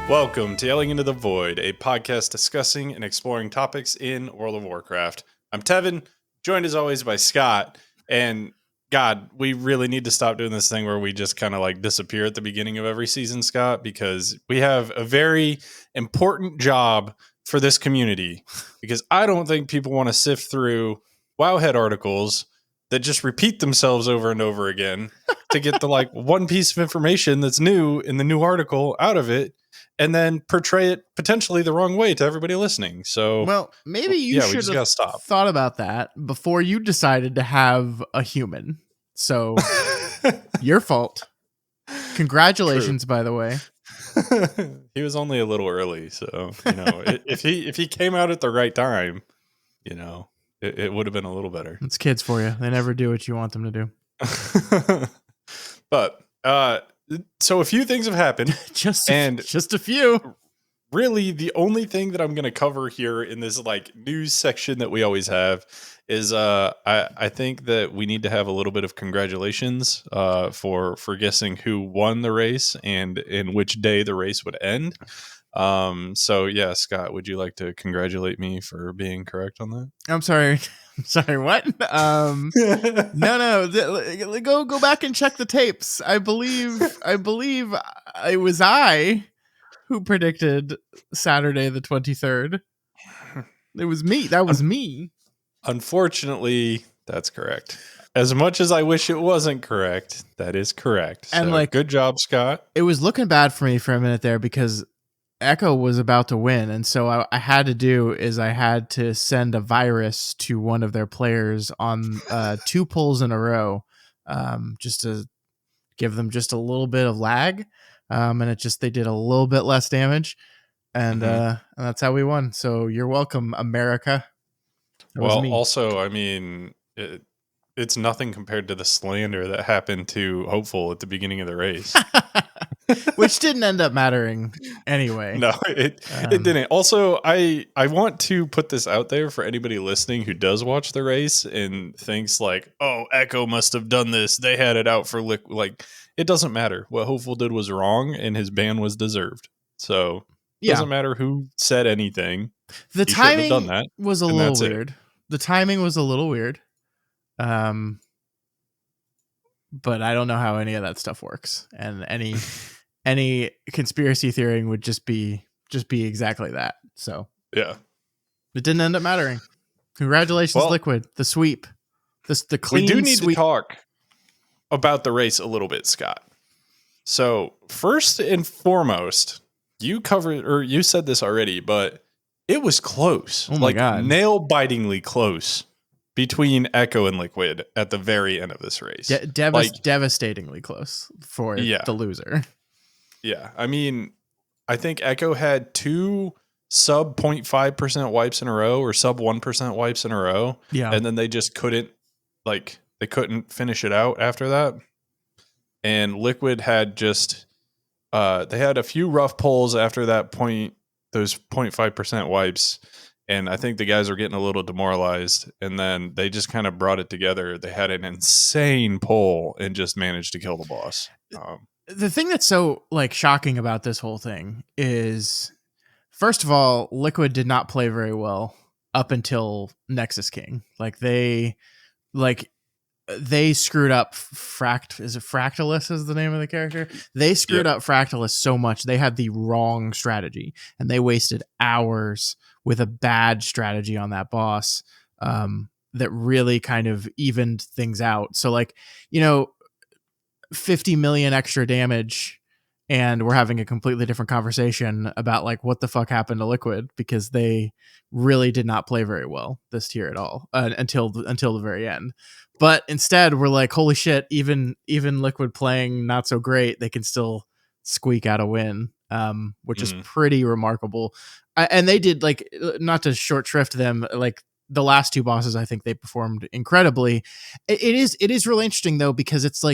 Welcome to Yelling Into the Void, a podcast discussing and exploring topics in World of Warcraft. I'm Tevin, joined as always by Scott, and God, we really need to stop doing this thing where we just kind of like disappear at the beginning of every season, Scott, because we have a very important job for this community, because I don't think people want to sift through Wowhead articles that just repeat themselves over and over again to get the like one piece of information that's new in the new article out of it, and then portray it potentially the wrong way to everybody listening. So, well, maybe you we should just gotta have stop. thought about that before you decided to have a human. So, your fault. Congratulations, by the way. He was only a little early, so if he came out at the right time, it would have been a little better. It's kids for you. They never do what you want them to do. But so a few things have happened. just a few. Really, the only thing that I'm going to cover here in this like news section that we always have is I think that we need to have a little bit of congratulations for guessing who won the race and in which day the race would end. So yeah, Scott, would you like to congratulate me for being correct on that? I'm sorry. What? No. Go back and check the tapes. I believe it was I who predicted Saturday the 23rd. It was me. That was me. Unfortunately, that's correct. As much as I wish it wasn't correct, that is correct. And so, good job, Scott. It was looking bad for me for a minute there because Echo was about to win, and so I had to send a virus to one of their players on 2 pulls in a row, just to give them just a little bit of lag, and they did a little bit less damage, and that's how we won. So you're welcome, America. Well, also, I mean, it's nothing compared to the slander that happened to Hopeful at the beginning of the race. Which didn't end up mattering anyway. No, it didn't. Also, I want to put this out there for anybody listening who does watch the race and thinks like, oh, Echo must have done this. They had it out for like, it doesn't matter. What Hopeful did was wrong and his ban was deserved. So it doesn't matter who said anything. The timing done that, was a little weird. The timing was a little weird. But I don't know how any of that stuff works, and any conspiracy theory would just be exactly that. So yeah, it didn't end up mattering. Congratulations, Liquid, the sweep, the clean. We do need sweep. to talk about the race a little bit, Scott. So first and foremost, you said this already, but it was close. Oh my God, nail-bitingly close. Between Echo and Liquid at the very end of this race. Devastatingly close for the loser. Yeah. I mean, I think Echo had 2 sub 0.5% wipes in a row or sub 1% wipes in a row. Yeah. And then they just couldn't finish it out after that. And Liquid had just, they had a few rough pulls after that those 0.5% wipes. And I think the guys were getting a little demoralized, and then they just kind of brought it together. They had an insane pull and just managed to kill the boss. The thing that's so shocking about this whole thing is, first of all, Liquid did not play very well up until Nexus King. They screwed up Fractalus is the name of the character. They screwed up Fractalus so much they had the wrong strategy, and they wasted hours with a bad strategy on that boss that really kind of evened things out. So 50 million extra damage, and we're having a completely different conversation about what the fuck happened to Liquid, because they really did not play very well this tier at all until the very end. But instead we're like, holy shit, even Liquid playing not so great, they can still squeak out a win, which is pretty remarkable. And they did, not to short shrift them, the last 2 bosses, I think they performed incredibly. It is really interesting though, because it's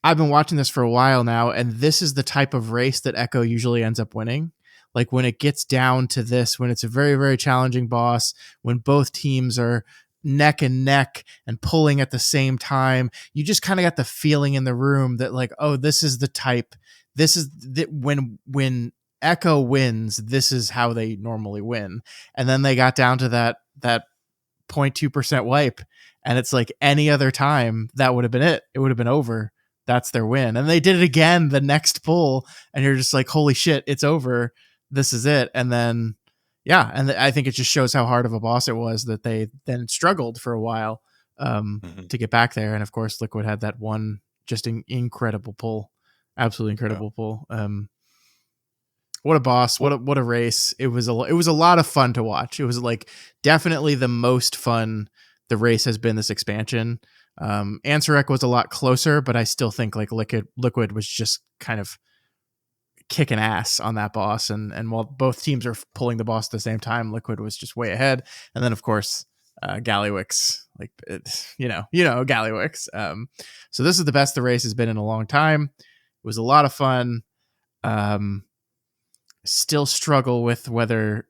I've been watching this for a while now, and this is the type of race that Echo usually ends up winning. When it gets down to this, when it's a very, very challenging boss, when both teams are neck and neck and pulling at the same time, you just kind of got the feeling in the room that oh, this is the type, this is when Echo wins, this is how they normally win. And then they got down to that 0.2% wipe, and it's like any other time that would have been it. It would have been over. That's their win. And they did it again the next pull, and you're just like, holy shit, it's over. This is it. And then yeah, and I think it just shows how hard of a boss it was that they then struggled for a while to get back there. And of course, Liquid had that one just incredible pull, absolutely incredible pull. What a boss! What a race! It was a lot of fun to watch. It was like definitely the most fun the race has been this expansion. Ansarek was a lot closer, but I still think like Liquid was just kind of kicking ass on that boss. And while both teams are pulling the boss at the same time, Liquid was just way ahead. And then of course, Gallywix, like Gallywix. So this is the best the race has been in a long time. It was a lot of fun. Still struggle with whether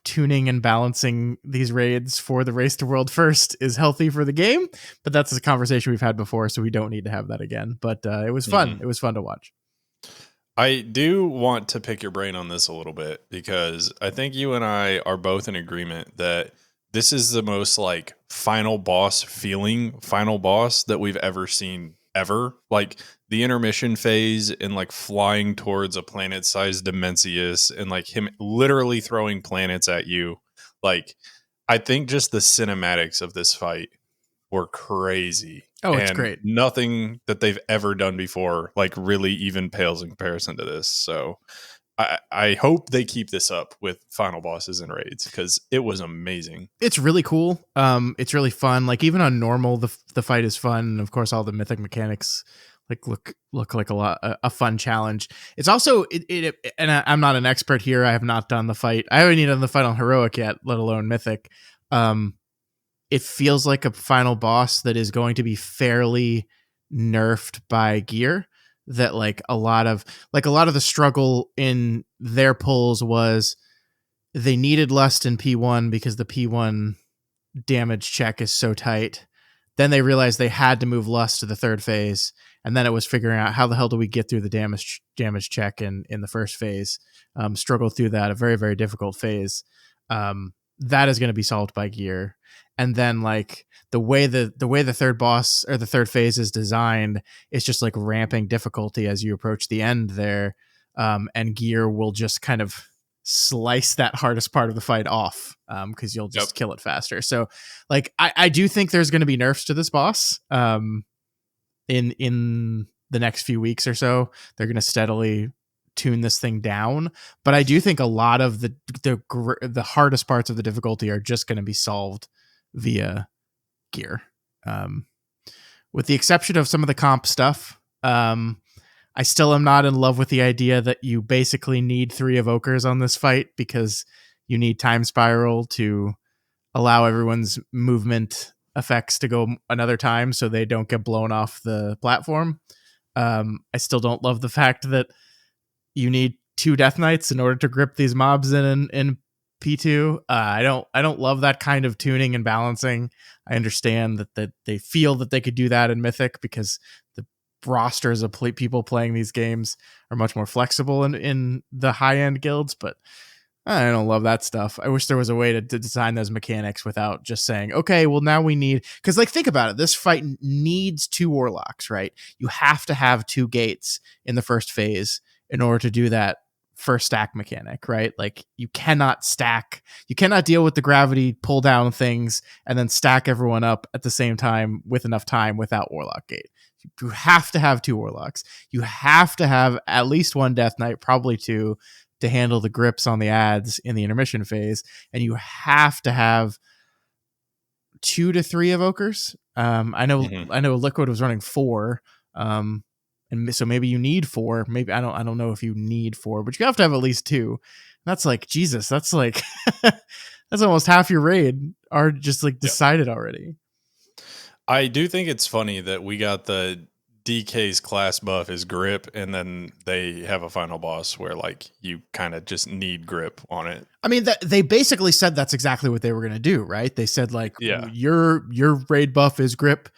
tuning and balancing these raids for the race to world first is healthy for the game, but that's a conversation we've had before, so we don't need to have that again. But it was fun. It was fun to watch. I do want to pick your brain on this a little bit, because I think you and I are both in agreement that this is the most like final boss that we've ever seen ever. Like the intermission phase and like flying towards a planet-sized Dimensius and like him literally throwing planets at you. Like, I think just the cinematics of this fight were crazy. Oh, it's great. Nothing that they've ever done before like really even pales in comparison to this. So I hope they keep this up with final bosses and raids, because it was amazing. It's really cool. It's really fun. Like even on normal, the fight is fun. And of course, all the mythic mechanics like look like a fun challenge. It's also and I'm not an expert here. I have not done the fight. I haven't even done the fight on heroic yet, let alone mythic. It feels like a final boss that is going to be fairly nerfed by gear. That like a lot of the struggle in their pulls was they needed Lust in P1 because the P1 damage check is so tight. Then they realized they had to move Lust to the third phase, and then it was figuring out how the hell do we get through the damage check in the first phase. Struggled through that, a very, very difficult phase. That is going to be solved by gear. And then like the way the third boss or the third phase is designed, it's just like ramping difficulty as you approach the end there. And gear will just kind of slice that hardest part of the fight off because you'll just kill it faster. So like I do think there's going to be nerfs to this boss in the next few weeks or so. They're going to steadily tune this thing down, but I do think a lot of the hardest parts of the difficulty are just going to be solved via gear, with the exception of some of the comp stuff. I still am not in love with the idea that you basically need 3 evokers on this fight, because you need time spiral to allow everyone's movement effects to go another time so they don't get blown off the platform. I still don't love the fact that you need 2 Death Knights in order to grip these mobs in P2. I don't love that kind of tuning and balancing. I understand that they feel that they could do that in Mythic because the rosters of people playing these games are much more flexible in the high end guilds, but I don't love that stuff. I wish there was a way to design those mechanics without just saying, okay, well now we need, because like think about it, this fight needs 2 warlocks, right? You have to have 2 gates in the first phase in order to do that first stack mechanic, right? Like you cannot deal with the gravity pull down things and then stack everyone up at the same time with enough time without warlock gate. You have to have 2 warlocks. You have to have at least 1 Death Knight, probably 2, to handle the grips on the adds in the intermission phase. And you have to have 2 to 3 evokers. I know Liquid was running 4. And so maybe you need 4. Maybe I don't know if you need 4, but you have to have at least 2. That's like Jesus. That's like that's almost half your raid are just like decided already. I do think it's funny that we got the DK's class buff is grip, and then they have a final boss where like you kind of just need grip on it. I mean, they basically said that's exactly what they were going to do, right? They said like, your raid buff is grip,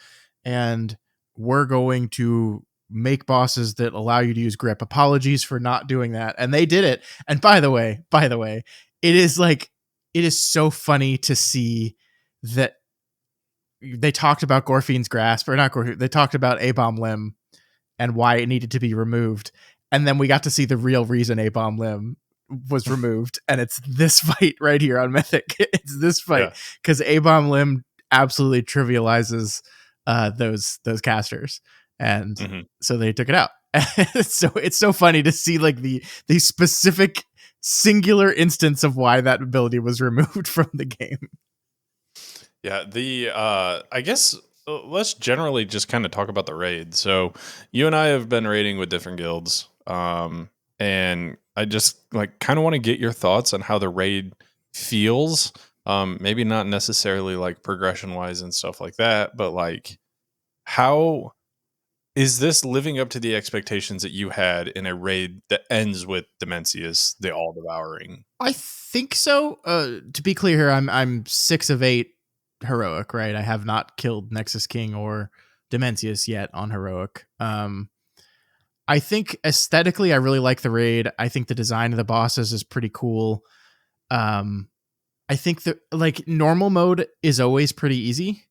and we're going to make bosses that allow you to use grip. Apologies for not doing that. And they did it. And by the way, it is like, it is so funny to see that they talked about Gorfine's grasp, or not Gorfine, they talked about A-bomb limb and why it needed to be removed. And then we got to see the real reason A-bomb limb was removed. And it's this fight right here on Mythic. It's this fight because A-bomb limb absolutely trivializes those casters. And so they took it out. So it's so funny to see like the specific singular instance of why that ability was removed from the game. Yeah, I guess let's generally just kind of talk about the raid. So you and I have been raiding with different guilds, and I just like kind of want to get your thoughts on how the raid feels. Maybe not necessarily like progression wise and stuff like that, but like how is this living up to the expectations that you had in a raid that ends with Dimensius, the all devouring? I think so. To be clear here, I'm 6 of 8 heroic, right? I have not killed Nexus King or Dimensius yet on heroic. I think aesthetically I really like the raid. I think the design of the bosses is pretty cool. I think that like normal mode is always pretty easy.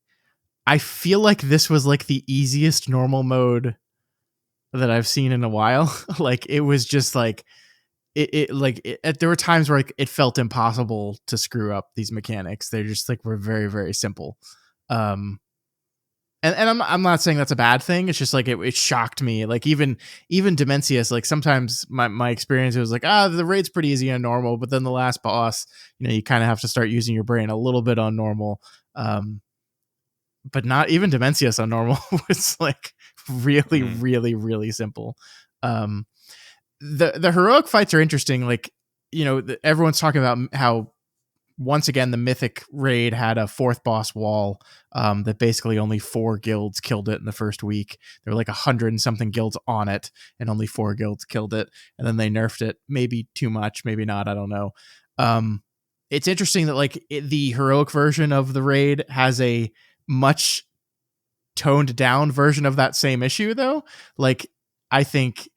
I feel like this was like the easiest normal mode that I've seen in a while. Like it was just like there were times where like it felt impossible to screw up these mechanics. They just like were very, very simple. And I'm not saying that's a bad thing. It's just like it shocked me. Like even Dimensius, like sometimes my experience was like, the raid's pretty easy on normal, but then the last boss, you kind of have to start using your brain a little bit on normal. But not even Dimensius on normal was like really, really, really simple. The heroic fights are interesting. Like, everyone's talking about how once again the Mythic raid had a 4th boss wall that basically only 4 guilds killed it in the first week. There were like 100 and something guilds on it, and only 4 guilds killed it. And then they nerfed it, maybe too much, maybe not. I don't know. It's interesting that like the heroic version of the raid has a much toned down version of that same issue, though. Like, I think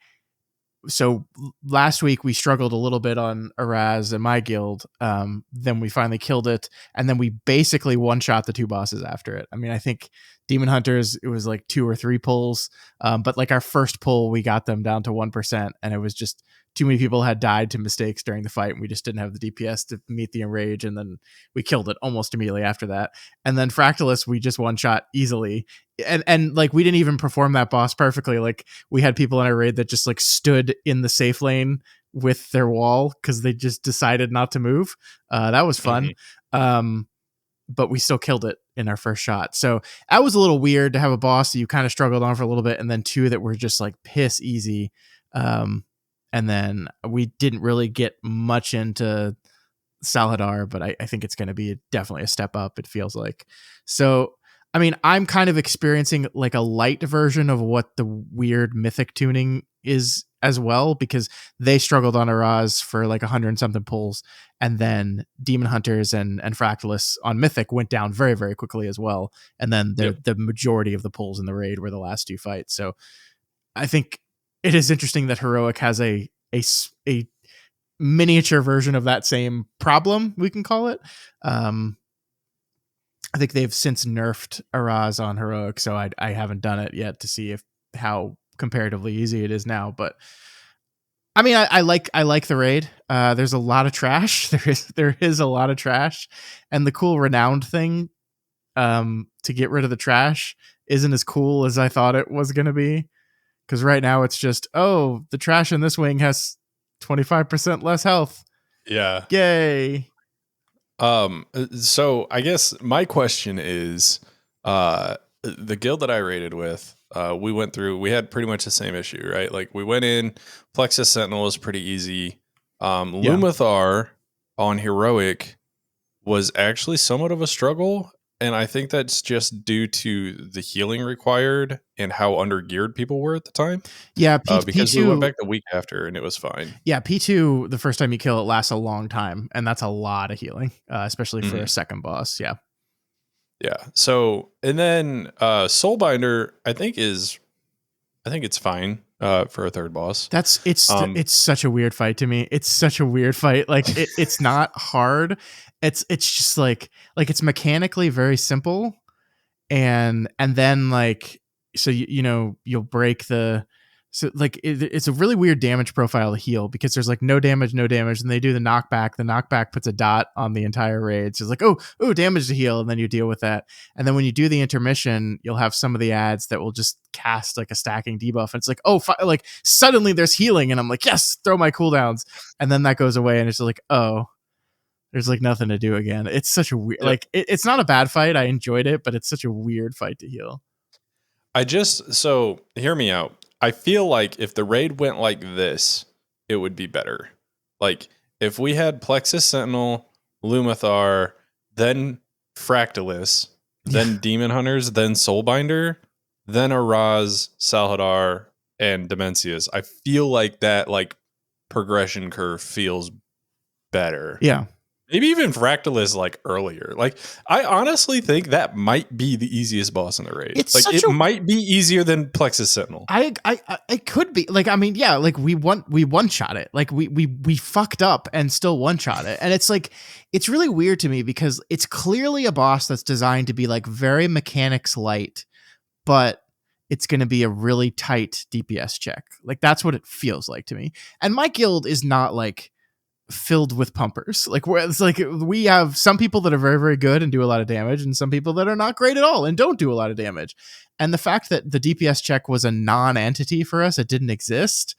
so last week we struggled a little bit on Araz and my guild. Then we finally killed it, and then we basically one-shot the 2 bosses after it. I mean, I think Demon Hunters, it was like 2 or 3 pulls, but like our first pull we got them down to 1%, and it was just too many people had died to mistakes during the fight, and we just didn't have the DPS to meet the enrage, and then we killed it almost immediately after that. And then Fractalus we just one-shot easily, and like we didn't even perform that boss perfectly. Like we had people in our raid that just like stood in the safe lane with their wall because they just decided not to move. That was fun. But we still killed it in our first shot. So that was a little weird to have a boss that you kind of struggled on for a little bit, and then 2 that were just like piss easy. And then we didn't really get much into Saladar, but I think it's going to be definitely a step up, it feels like. So, I mean, I'm kind of experiencing like a light version of what the weird Mythic tuning is as well, because they struggled on Araz for like 100 and something pulls, and then Demon Hunters and Fractalus on Mythic went down very, very quickly as well. And then the majority of the pulls in the raid were the last 2 fights. So I think it is interesting that Heroic has a miniature version of that same problem, we can call it. I think they've since nerfed Araz on Heroic, so I haven't done it yet to see how comparatively easy it is now. But I mean, I like the raid. There's a lot of trash. There is a lot of trash, and the cool renowned thing to get rid of the trash isn't as cool as I thought it was going to be. Because right now it's just, the trash in this wing has 25% less health. Yeah. Yay. So I guess my question is, the guild that I raided with, we had pretty much the same issue, right? Like we went in, Plexus Sentinel was pretty easy. Lumathar on Heroic was actually somewhat of a struggle. And I think that's just due to the healing required and how undergeared people were at the time. Yeah, because P2, we went back the week after and it was fine. Yeah, P2, the first time you kill it lasts a long time, and that's a lot of healing, especially for a second boss. Yeah. Yeah. So, and then Soulbinder, I think I think it's fine for a third boss. It's such a weird fight to me. It's such a weird fight. Like it's not hard. It's just like it's mechanically very simple, and then like so you know you'll break the so like it's a really weird damage profile to heal because there's like no damage, and they do the knockback puts a dot on the entire raid, so it's like oh damage to heal, and then you deal with that. And then when you do the intermission, you'll have some of the ads that will just cast like a stacking debuff, and it's like like suddenly there's healing, and I'm like, yes, throw my cooldowns, and then that goes away, and it's like, oh, there's like nothing to do again. It's such a weird, like it's not a bad fight. I enjoyed it, but it's such a weird fight to heal. So hear me out. I feel like if the raid went like this, it would be better. Like if we had Plexus Sentinel, Lumathar, then Fractalus, then Demon Hunters, then Soulbinder, then Araz, Salhadar, and Dimensius. I feel like that like progression curve feels better. Yeah. Maybe even Fractalus like earlier. Like I honestly think that might be the easiest boss in the raid. It's like such it might be easier than Plexus Sentinel. It could be. Like I mean, yeah, like we one shot it. Like we fucked up and still one shot it. And it's like it's really weird to me because it's clearly a boss that's designed to be like very mechanics light, but it's going to be a really tight DPS check. Like that's what it feels like to me. And my guild is not like filled with pumpers. Like where it's like we have some people that are very, very good and do a lot of damage, and some people that are not great at all and don't do a lot of damage. And the fact that the DPS check was a non-entity for us, it didn't exist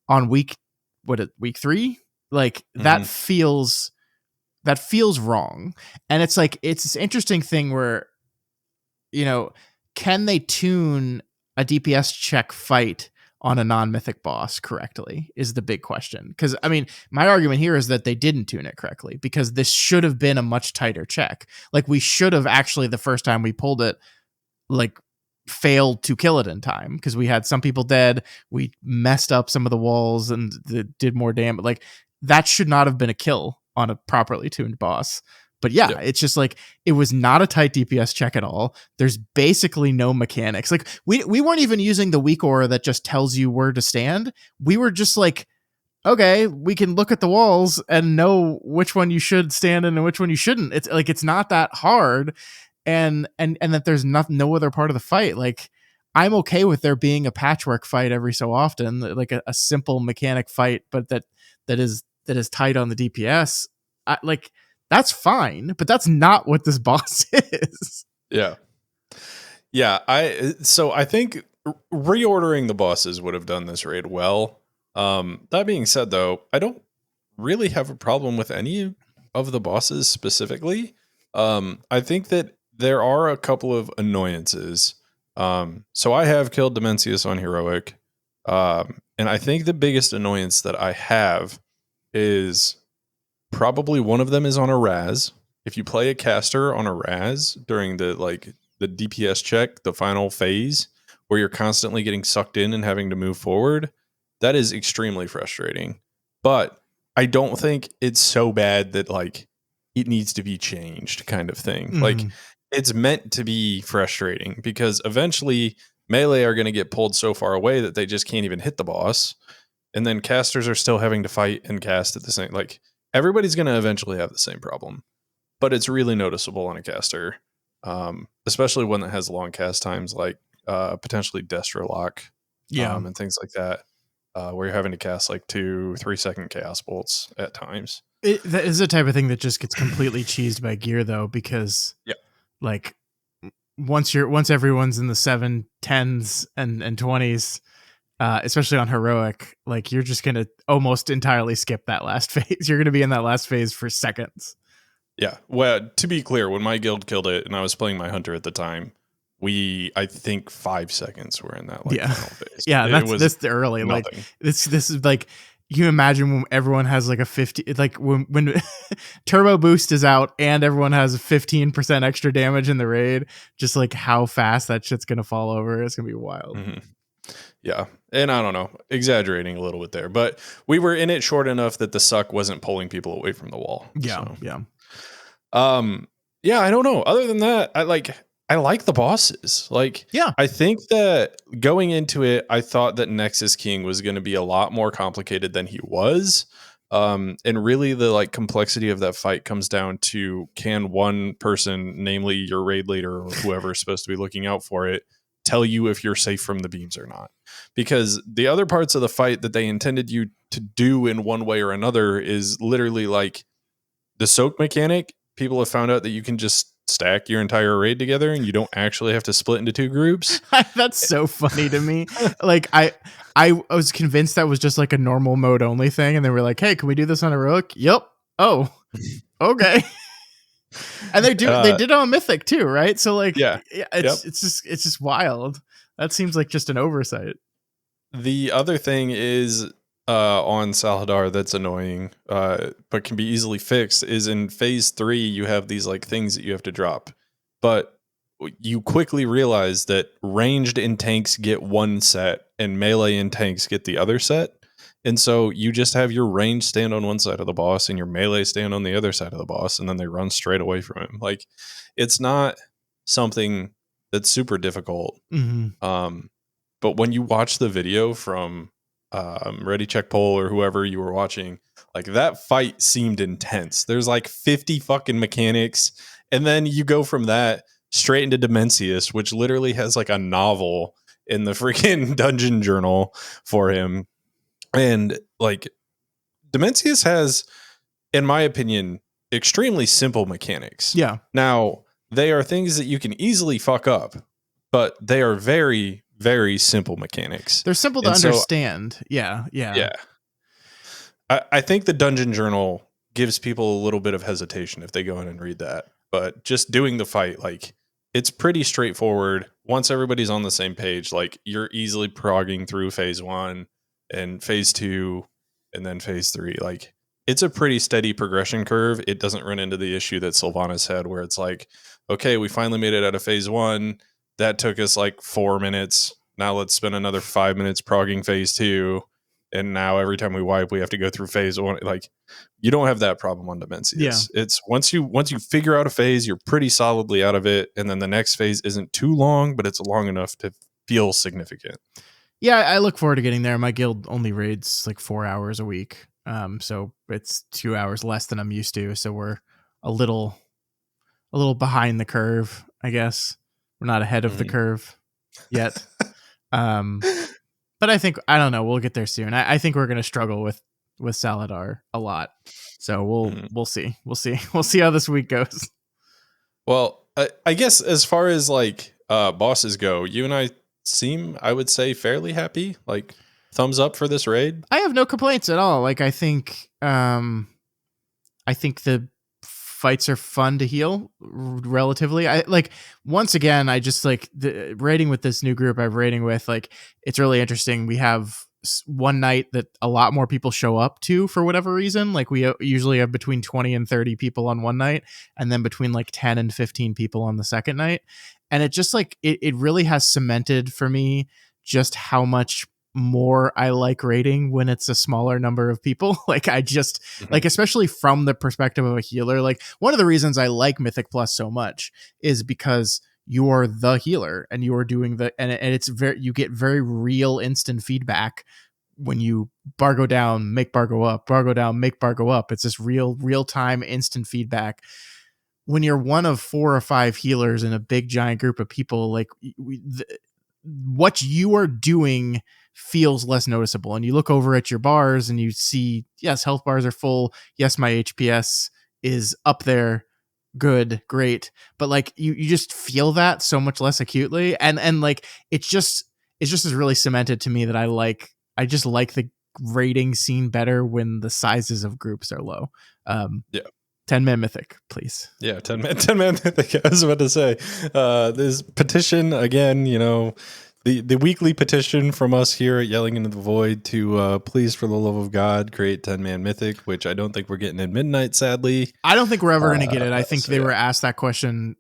on week 3, like that feels wrong. And it's like it's this interesting thing where, you know, can they tune a DPS check fight on a non-mythic boss correctly is the big question. Because I mean, my argument here is that they didn't tune it correctly because this should have been a much tighter check. Like we should have actually, the first time we pulled it, like failed to kill it in time because we had some people dead. We messed up some of the walls and did more damage. Like that should not have been a kill on a properly tuned boss. But yeah, it's just like it was not a tight DPS check at all. There's basically no mechanics. Like we weren't even using the weak aura that just tells you where to stand. We were just like, okay, we can look at the walls and know which one you should stand in and which one you shouldn't. It's like it's not that hard, and that there's no other part of the fight. Like I'm okay with there being a patchwork fight every so often, like a simple mechanic fight, but that is tight on the DPS. That's fine, but that's not what this boss is. Yeah. I think reordering the bosses would have done this raid well. That being said, though, I don't really have a problem with any of the bosses specifically. I think that there are a couple of annoyances. So I have killed Dimensius on heroic, and I think the biggest annoyance that I have is probably one of them is on a Raz. If you play a caster on a Raz during the DPS check, the final phase, where you're constantly getting sucked in and having to move forward, that is extremely frustrating. But I don't think it's so bad that like it needs to be changed kind of thing. Like it's meant to be frustrating because eventually melee are going to get pulled so far away that they just can't even hit the boss. And then casters are still having to fight and cast at the same, like everybody's going to eventually have the same problem, but it's really noticeable on a caster, especially one that has long cast times, like potentially Destro Lock, and things like that, where you're having to cast like 2-3 second chaos bolts at times. That is the type of thing that just gets completely cheesed by gear, though, because like once everyone's in the 7, 10s and 20s. Especially on heroic, like you're just gonna almost entirely skip that last phase. You're gonna be in that last phase for seconds. Yeah. Well, to be clear, when my guild killed it and I was playing my hunter at the time, I think 5 seconds were in that final phase. Yeah, that's early. Nothing. Like this is like you imagine when everyone has like a 50, like when turbo boost is out and everyone has 15% extra damage in the raid, just like how fast that shit's gonna fall over. It's gonna be wild. Yeah. And I don't know, exaggerating a little bit there, but we were in it short enough that the suck wasn't pulling people away from the wall. Yeah. So. Yeah. I don't know. Other than that, I like the bosses. Like, Yeah. I think that going into it, I thought that Nexus King was going to be a lot more complicated than he was. And really the like complexity of that fight comes down to, can one person, namely your raid leader or whoever is supposed to be looking out for it, tell you if you're safe from the beams or not? Because the other parts of the fight that they intended you to do in one way or another is literally like the soak mechanic. People have found out that you can just stack your entire raid together and you don't actually have to split into two groups. That's so funny to me. Like I was convinced that was just like a normal mode only thing, and they were like, "Hey, can we do this on heroic?" Yep. Oh, okay. And they did it on Mythic too, right? So like, Yeah. it's just wild. That seems like just an oversight. The other thing is on Saladar that's annoying, but can be easily fixed, is in phase 3 you have these like things that you have to drop, but you quickly realize that ranged in tanks get one set and melee in tanks get the other set. And so you just have your range stand on one side of the boss and your melee stand on the other side of the boss, and then they run straight away from him. Like, it's not something that's super difficult. But when you watch the video from Ready Check Poll or whoever you were watching, like that fight seemed intense. There's like 50 fucking mechanics, and then you go from that straight into Dimensius, which literally has like a novel in the freaking dungeon journal for him. And like Dimensius has, in my opinion, extremely simple mechanics. Yeah. Now, they are things that you can easily fuck up, but they are very, very simple mechanics. They're simple to understand. Yeah. I think the dungeon journal gives people a little bit of hesitation if they go in and read that. But just doing the fight, like, it's pretty straightforward. Once everybody's on the same page, like, you're easily progging through phase 1 and phase 2 and then phase 3. Like, it's a pretty steady progression curve. It doesn't run into the issue that Sylvanas had where it's like, okay, we finally made it out of phase 1. That took us like 4 minutes. Now let's spend another 5 minutes progging phase 2. And now every time we wipe, we have to go through phase 1. Like, you don't have that problem on Dimensius. Yeah. It's once you figure out a phase, you're pretty solidly out of it. And then the next phase isn't too long, but it's long enough to feel significant. Yeah, I look forward to getting there. My guild only raids like 4 hours a week. So it's 2 hours less than I'm used to. So we're a little behind the curve, I guess. We're not ahead of the curve yet. But I don't know. We'll get there soon. I think we're going to struggle with Saladar a lot. So we'll see. We'll see how this week goes. Well, I guess as far as like bosses go, you and I seem, I would say, fairly happy. Like, thumbs up for this raid. I have no complaints at all. Like, I think the fights are fun to heal relatively. I like, once again, I just like the raiding with this new group I'm raiding with. Like, it's really interesting. We have one night that a lot more people show up to for whatever reason. Like, we usually have between 20 and 30 people on one night, and then between like 10 and 15 people on the second night. And it just like, it really has cemented for me just how much more I like raiding when it's a smaller number of people. Like, I just like, especially from the perspective of a healer, like one of the reasons I like Mythic Plus so much is because you are the healer and you are doing and it's you get very real instant feedback when you bar go down, make bar go up, bar go down, make bar go up. It's this real time instant feedback. When you're one of 4 or 5 healers in a big giant group of people, like what you are doing feels less noticeable. And you look over at your bars and you see, yes, health bars are full. Yes, my HPS is up there. Good, great. But like you just feel that so much less acutely. And like it's just is really cemented to me that I just like the rating scene better when the sizes of groups are low. 10-man mythic, please. Yeah, 10-man mythic. I was about to say, this petition again, you know, the weekly petition from us here at Yelling into the Void to please, for the love of God, create 10-man mythic, which I don't think we're getting at midnight, sadly. I don't think we're ever going to get it. I think they were asked that question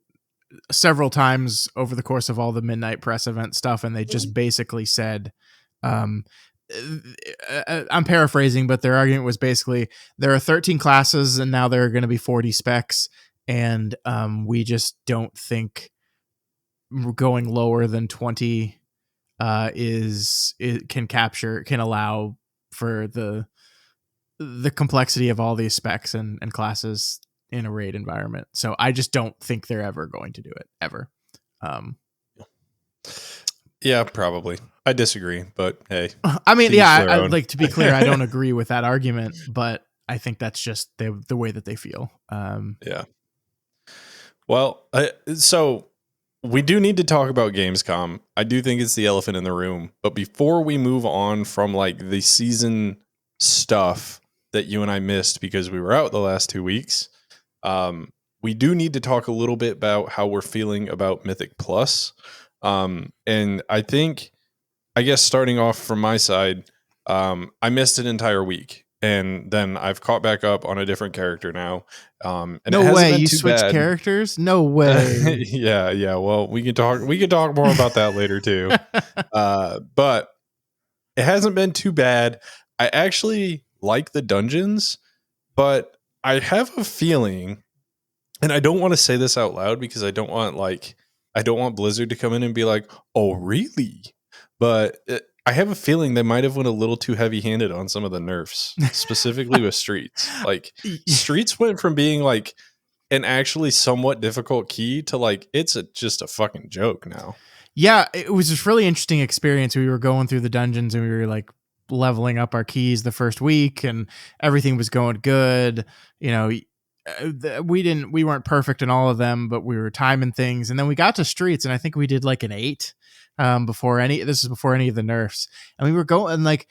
several times over the course of all the midnight press event stuff, and they just basically said, I'm paraphrasing, but their argument was basically there are 13 classes and now there are going to be 40 specs, and we just don't think going lower than 20 can allow for the complexity of all these specs and classes in a raid environment. So I just don't think they're ever going to do it ever. Yeah, probably. I disagree, but hey. I mean, to each yeah, their I own. like to be clear, I don't agree with that argument, but I think that's just the way that they feel. Yeah. Well, so we do need to talk about Gamescom. I do think it's the elephant in the room. But before we move on from like the season stuff that you and I missed because we were out the last 2 weeks, we do need to talk a little bit about how we're feeling about Mythic Plus. And I guess starting off from my side, I missed an entire week. And then I've caught back up on a different character now. And no it hasn't way been you too switch bad. characters. No way. Yeah. Well, we can talk more about that later too. But it hasn't been too bad. I actually like the dungeons, but I have a feeling, and I don't want to say this out loud because I don't want Blizzard to come in and be like, "Oh, really?" But I have a feeling they might have went a little too heavy-handed on some of the nerfs, specifically with Streets. Like Streets went from being like an actually somewhat difficult key to like just a fucking joke now. Yeah, it was this really interesting experience. We were going through the dungeons and we were like leveling up our keys the first week and everything was going good. You know, we weren't perfect in all of them, but we were timing things. And then we got to Streets and I think we did like an 8 this is before any of the nerfs. And we were going like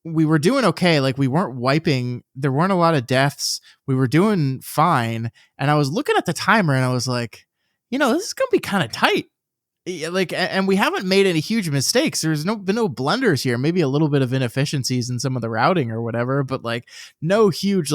we were doing okay. Like we weren't wiping, there weren't a lot of deaths. We were doing fine. And I was looking at the timer and I was like, this is going to be kind of tight. Like, and we haven't made any huge mistakes. There's been no blunders here. Maybe a little bit of inefficiencies in some of the routing or whatever, but like no huge,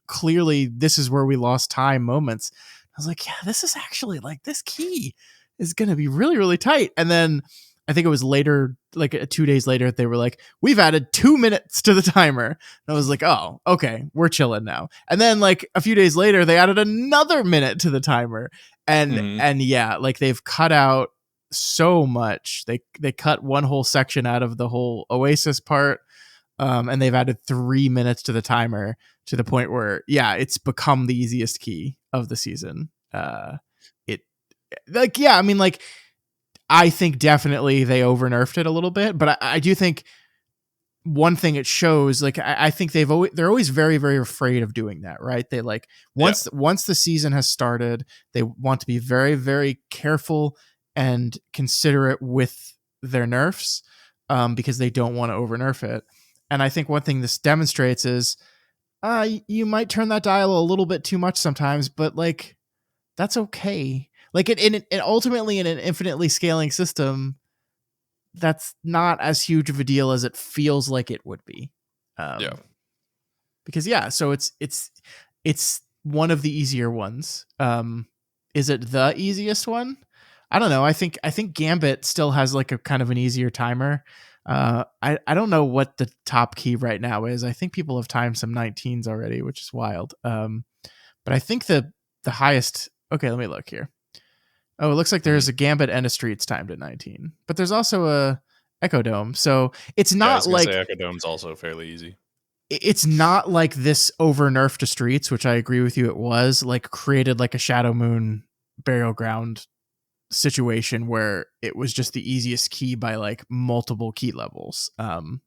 clearly this is where we lost time moments. I was like, yeah, this is actually like this key is going to be really, really tight. And then I think it was later, like 2 days later, they were like, we've added 2 minutes to the timer. And I was like, oh, okay, we're chilling now. And then like a few days later, they added another minute to the timer. And yeah, like they've cut out so much. They cut one whole section out of the whole Oasis part. And they've added 3 minutes to the timer to the point where, yeah, it's become the easiest key of the season. I think definitely they over nerfed it a little bit, but I do think one thing it shows, like I think they're always very, very afraid of doing that, right? They like once the season has started, they want to be very, very careful and considerate with their nerfs, because they don't want to over nerf it. And I think one thing this demonstrates is, you might turn that dial a little bit too much sometimes, but like that's okay. Like it ultimately in an infinitely scaling system, that's not as huge of a deal as it feels like it would be. Because so it's one of the easier ones. Is it the easiest one? I don't know. I think Gambit still has like a kind of an easier timer. I don't know what the top key right now is. I think people have timed some 19s already, which is wild. But I think the highest. Okay, let me look here. Oh, it looks like there's a Gambit and a Streets timed at 19, but there's also a Echo Dome. So it's not I was gonna like say Echo Dome's also fairly easy. It's not like this over nerf to Streets, which I agree with you. It was like created like a Shadow Moon burial ground situation where it was just the easiest key by like multiple key levels.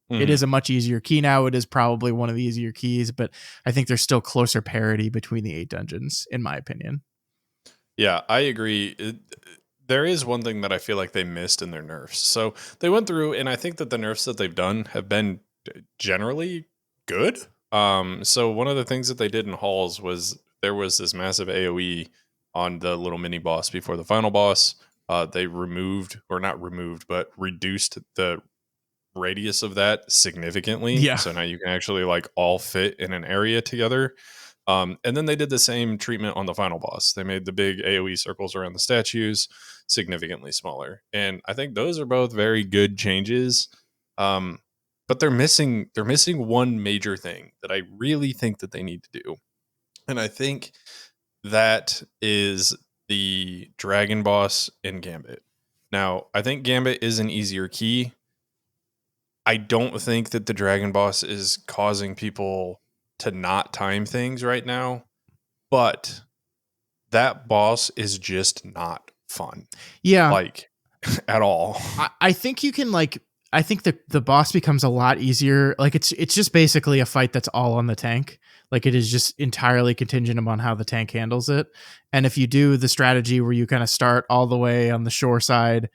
It is a much easier key now. It is probably one of the easier keys, but I think there's still closer parity between the 8 dungeons, in my opinion. Yeah, I agree. There is one thing that I feel like they missed in their nerfs. So they went through, and I think that the nerfs that they've done have been generally good. So one of the things that they did in Halls was there was this massive AoE on the little mini boss before the final boss. They removed, or not removed, but reduced the radius of that significantly. Yeah. So now you can actually like all fit in an area together. And then they did the same treatment on the final boss. They made the big AoE circles around the statues significantly smaller. And I think those are both very good changes. But they're missing one major thing that I really think that they need to do. And I think that is the Dragon Boss and Gambit. Now, I think Gambit is an easier key. I don't think that the Dragon Boss is causing people to not time things right now, but that boss is just not fun. Yeah. Like at all. I think you can I think the boss becomes a lot easier. Like it's just basically a fight that's all on the tank. Like it is just entirely contingent upon how the tank handles it. And if you do the strategy where you kind of start all the way on the shore side,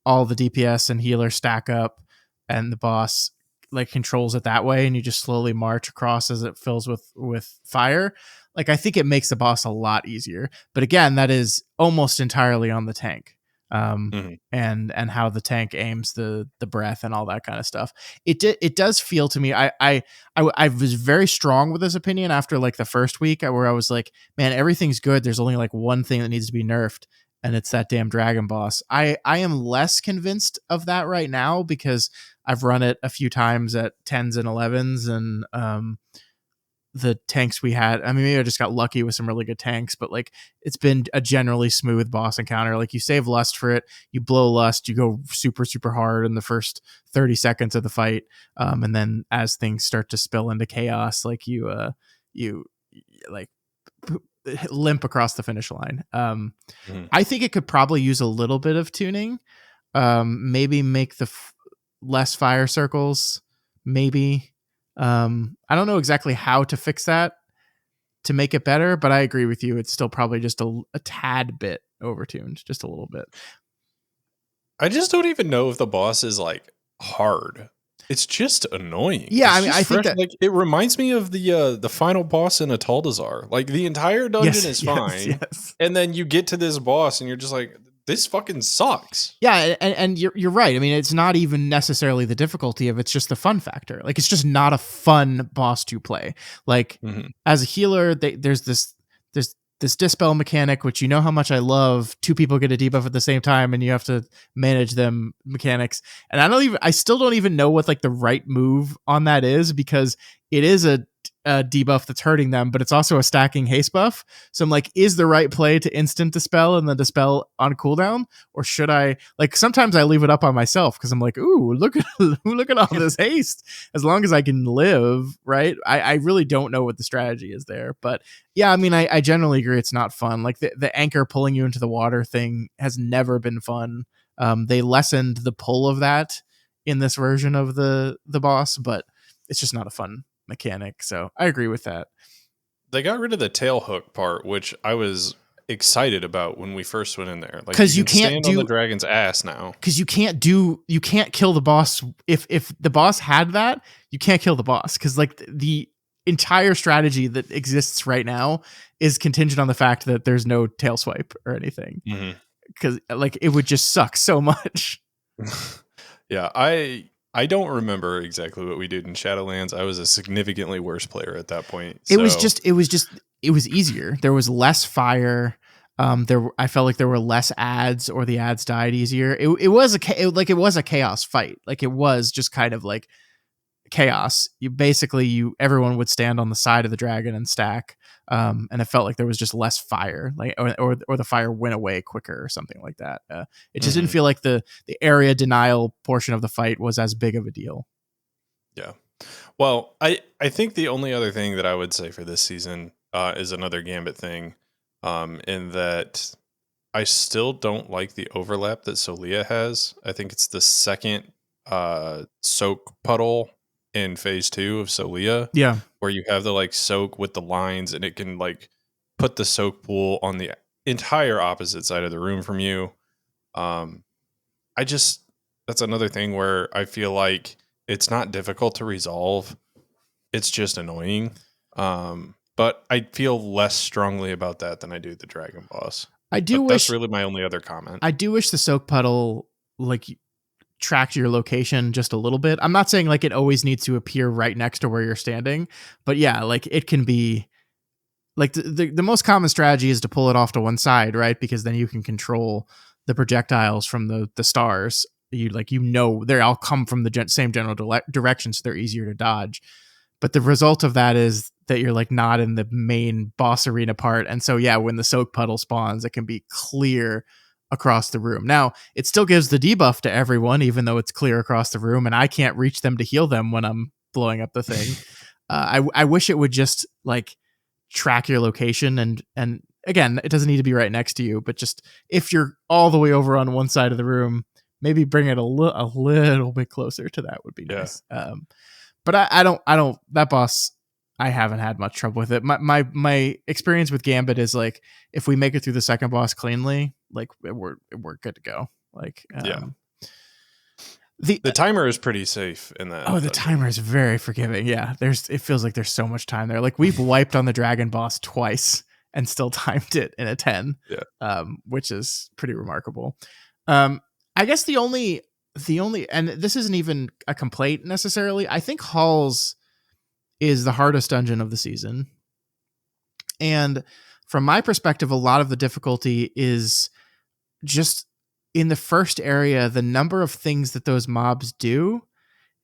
all the DPS and healer stack up, and the boss like controls it that way, and you just slowly march across as it fills with fire. Like I think it makes the boss a lot easier. But again, that is almost entirely on the tank. Mhm. And how the tank aims the breath and all that kind of stuff. It does feel to me. I was very strong with this opinion after like the first week where I was like, man, everything's good. There's only like one thing that needs to be nerfed, and it's that damn dragon boss. I am less convinced of that right now because I've run it a few times at 10s and 11s, and the tanks we had, I mean, maybe I just got lucky with some really good tanks, but like it's been a generally smooth boss encounter. Like you save lust for it, you blow lust, you go super super hard in the first 30 seconds of the fight, and then as things start to spill into chaos, like you like limp across the finish line. Mhm. I think it could probably use a little bit of tuning. Maybe make the less fire circles, maybe. I don't know exactly how to fix that to make it better, but I agree with you. It's still probably just a tad bit overtuned, just a little bit. I just don't even know if the boss is like hard. It's just annoying. Yeah, It's I mean, just I think fresh. that Like it reminds me of the final boss in Ataldazar. Like the entire dungeon is fine, yes. and then you get to this boss, and you're just like, this fucking sucks. Yeah, and you're right. I mean, it's not even necessarily the difficulty of it's just the fun factor. Like it's just not a fun boss to play. Like Mhm. as a healer, there's this dispel mechanic, which you know how much I love. Two people get a debuff at the same time, and you have to manage them mechanics. And I still don't even know what like the right move on that is, because it is a debuff that's hurting them, but it's also a stacking haste buff. So I'm like, is the right play to instant dispel and then dispel on cooldown, or should I like? Sometimes I leave it up on myself because I'm like, ooh, look at look at all this haste. As long as I can live, right? I really don't know what the strategy is there, but yeah, I mean, I generally agree it's not fun. Like the anchor pulling you into the water thing has never been fun. They lessened the pull of that in this version of the boss, but it's just not a fun mechanic. So I agree with that. They got rid of the tail hook part, which I was excited about when we first went in there. Like Because you you can can't stand on the do dragon's ass now. because you can't kill the boss. If the boss had that, you can't kill the boss, because like the entire strategy that exists right now is contingent on the fact that there's no tail swipe or anything, Mhm. because like it would just suck so much. Yeah, I don't remember exactly what we did in Shadowlands. I was a significantly worse player at that point. It was So just it was easier. There was less fire. I felt like there were less ads, or the ads died easier. It was it was a chaos fight. Like it was just kind of like chaos. You everyone would stand on the side of the dragon and stack. And it felt like there was just less fire, like or the fire went away quicker or something like that. It just didn't Mhm. feel like the area denial portion of the fight was as big of a deal. Yeah. Well, I think the only other thing that I would say for this season is another Gambit thing, in that I still don't like the overlap that Solia has. I think it's the second soak puddle in phase 2 of Solia, Yeah. where you have the like soak with the lines, and it can like put the soak pool on the entire opposite side of the room from you. Um, I just That's another thing where I feel like it's not difficult to resolve. It's just annoying. But I feel less strongly about that than I do the dragon boss. I do But that's wish really my only other comment. I do wish the soak puddle like tracked your location just a little bit. I'm not saying like it always needs to appear right next to where you're standing, but yeah, like it can be like the most common strategy is to pull it off to one side, right? Because then you can control the projectiles from the stars. They all come from the same general direction, so they're easier to dodge. But the result of that is that you're like not in the main boss arena part. And so, yeah, when the soak puddle spawns, it can be clear across the room. Now, it still gives the debuff to everyone, even though it's clear across the room, and I can't reach them to heal them when I'm blowing up the thing. I wish it would just like track your location, and again, it doesn't need to be right next to you, but just if you're all the way over on one side of the room, maybe bring it a little bit closer to that would be nice. But I don't that boss, I haven't had much trouble with it. My experience with Gambit is like if we make it through the second boss cleanly, like we're good to go. Like the timer is pretty safe in that. Oh, the timer is very forgiving. Yeah, it feels like there's so much time there. Like we've wiped on the dragon boss twice and still timed it in a 10. Yeah. Which is pretty remarkable. I guess the only, and this isn't even a complaint necessarily, I think Halls is the hardest dungeon of the season. And from my perspective, a lot of the difficulty is just in the first area, the number of things that those mobs do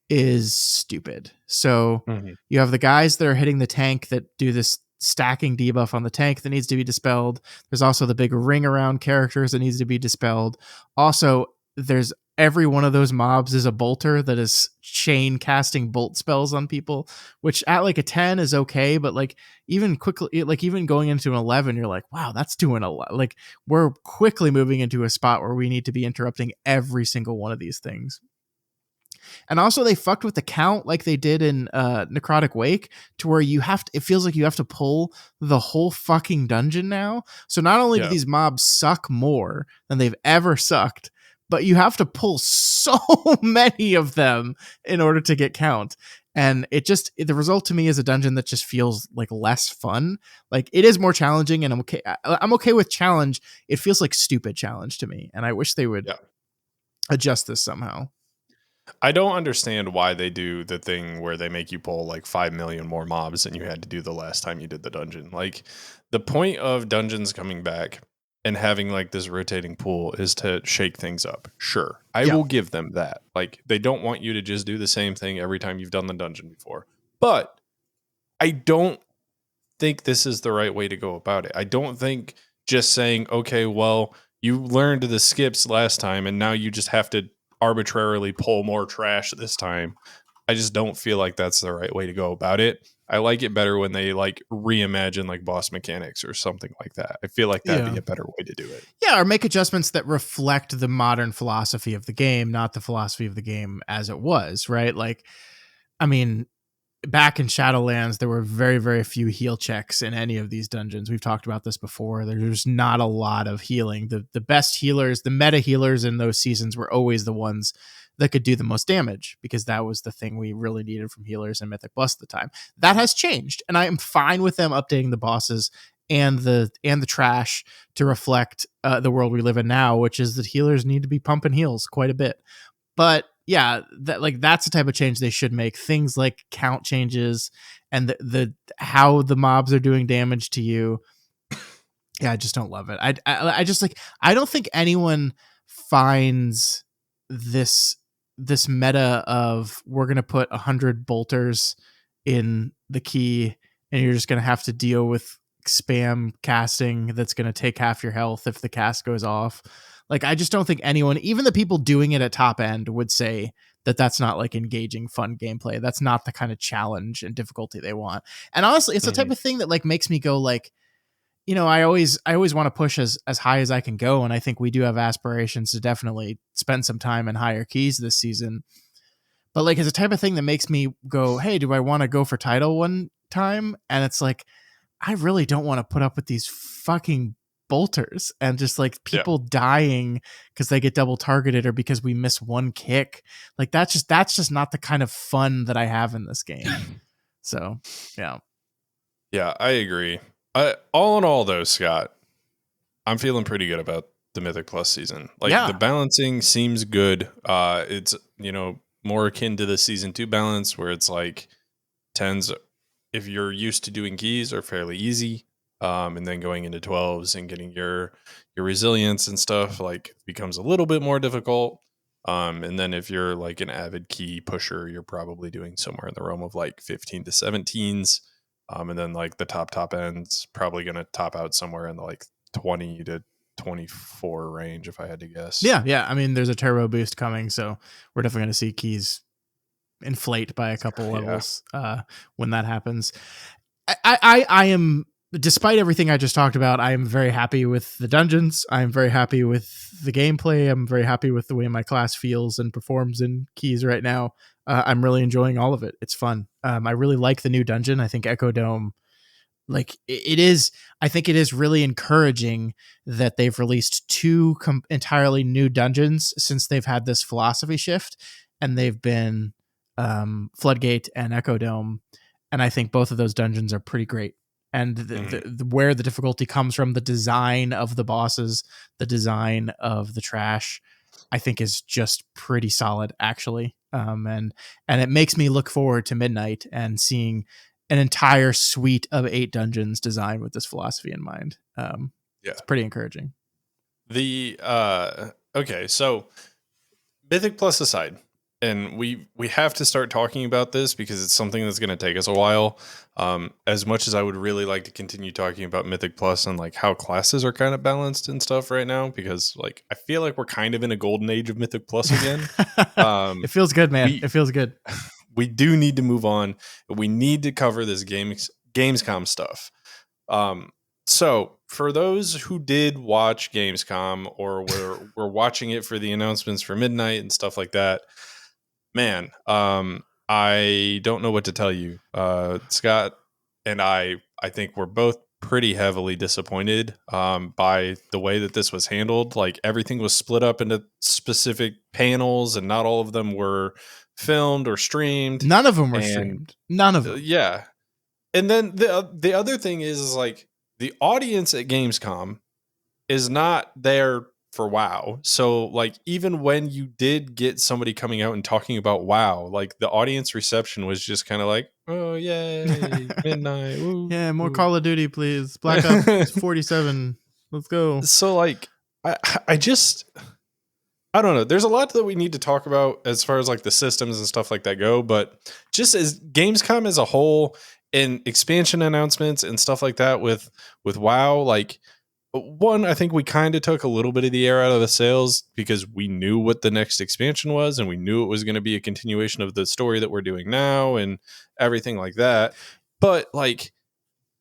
is stupid. So you have the guys that are hitting the tank that do this stacking debuff on the tank that needs to be dispelled. There's also the big ring around characters that needs to be dispelled. Also, there's every one of those mobs is a bolter that is chain casting bolt spells on people, which at like a 10 is okay, but like even quickly, like even going into an 11, you're like, wow, that's doing a lot. Like we're quickly moving into a spot where we need to be interrupting every single one of these things. And also they fucked with the count like they did in Necrotic Wake, to where it feels like you have to pull the whole fucking dungeon now. So not only do these mobs suck more than they've ever sucked, but you have to pull so many of them in order to get count. And the result to me is a dungeon that just feels like less fun. Like it is more challenging, and I'm okay with challenge. It feels like stupid challenge to me. And I wish they would adjust this somehow. I don't understand why they do the thing where they make you pull like 5 million more mobs than you had to do the last time you did the dungeon. Like the point of dungeons coming back and having like this rotating pool is to shake things up. Sure. I will give them that. Like they don't want you to just do the same thing every time you've done the dungeon before. But I don't think this is the right way to go about it. I don't think just saying, okay, well, you learned the skips last time and now you just have to arbitrarily pull more trash this time. I just don't feel like that's the right way to go about it. I like it better when they like reimagine like boss mechanics or something like that. I feel like that'd be a better way to do it. Yeah, or make adjustments that reflect the modern philosophy of the game, not the philosophy of the game as it was, right? Like, I mean, back in Shadowlands, there were very, very few heal checks in any of these dungeons. We've talked about this before. There's not a lot of healing. The best healers, the meta healers in those seasons were always the ones that could do the most damage, because that was the thing we really needed from healers in Mythic Plus at the time. That has changed, and I am fine with them updating the bosses and the trash to reflect the world we live in now, which is that healers need to be pumping heals quite a bit. But yeah, that's the type of change they should make. Things like count changes and the how the mobs are doing damage to you. Yeah, I just don't love it. I just like, I don't think anyone finds this meta of we're gonna put 100 bolters in the key and you're just gonna have to deal with spam casting that's gonna take half your health if the cast goes off. Like, I just don't think anyone, even the people doing it at top end, would say that that's not like engaging, fun gameplay. That's not the kind of challenge and difficulty they want. And honestly, it's the type of thing that like makes me go like, you know, I always want to push as high as I can go. And I think we do have aspirations to definitely spend some time in higher keys this season. But like, it's a type of thing that makes me go, hey, do I want to go for title one time? And it's like, I really don't want to put up with these fucking bolters and just like people dying because they get double targeted or because we miss one kick. Like that's just not the kind of fun that I have in this game. So yeah, I agree. All in all though, Scott, I'm feeling pretty good about the Mythic Plus season. Like the balancing seems good. It's, you know, more akin to the season 2 balance where it's like 10s, if you're used to doing keys, are fairly easy. And then going into 12s and getting your resilience and stuff like becomes a little bit more difficult. And then if you're like an avid key pusher, you're probably doing somewhere in the realm of like 15 to 17s. And then like the top end's probably going to top out somewhere in the like 20 to 24 range, if I had to guess. Yeah. I mean, there's a turbo boost coming, so we're definitely going to see keys inflate by a couple levels when that happens. I am, despite everything I just talked about, I am very happy with the dungeons. I'm very happy with the gameplay. I'm very happy with the way my class feels and performs in keys right now. I'm really enjoying all of it. It's fun. I really like the new dungeon. I think Echo Dome, like it is, I think it is really encouraging that they've released two entirely new dungeons since they've had this philosophy shift, and they've been Floodgate and Echo Dome. And I think both of those dungeons are pretty great. And where the difficulty comes from, the design of the bosses, the design of the trash, I think is just pretty solid, actually. And it makes me look forward to Midnight and seeing an entire suite of 8 dungeons designed with this philosophy in mind. It's pretty encouraging. Okay, so Mythic Plus aside, and we have to start talking about this because it's something that's going to take us a while. As much as I would really like to continue talking about Mythic Plus and like how classes are kind of balanced and stuff right now, because like I feel like we're kind of in a golden age of Mythic Plus again. It feels good, man. It feels good. We do need to move on. We need to cover this Gamescom stuff. So for those who did watch Gamescom or were watching it for the announcements for Midnight and stuff like that, man, I don't know what to tell you. Scott and I think we're both pretty heavily disappointed by the way that this was handled. Like everything was split up into specific panels, and not all of them were filmed or streamed. None of them were streamed. None of them. Yeah. And then the other thing is like the audience at Gamescom is not there for WoW. So like even when you did get somebody coming out and talking about WoW, like the audience reception was just kind of like, oh yay, Midnight. Woo, yeah, more woo. Call of Duty, please. Black Ops 47. Let's go. So like I don't know. There's a lot that we need to talk about as far as like the systems and stuff like that go, but just as Gamescom as a whole and expansion announcements and stuff like that with WoW, like one, I think we kind of took a little bit of the air out of the sails because we knew what the next expansion was and we knew it was going to be a continuation of the story that we're doing now and everything like that. But like,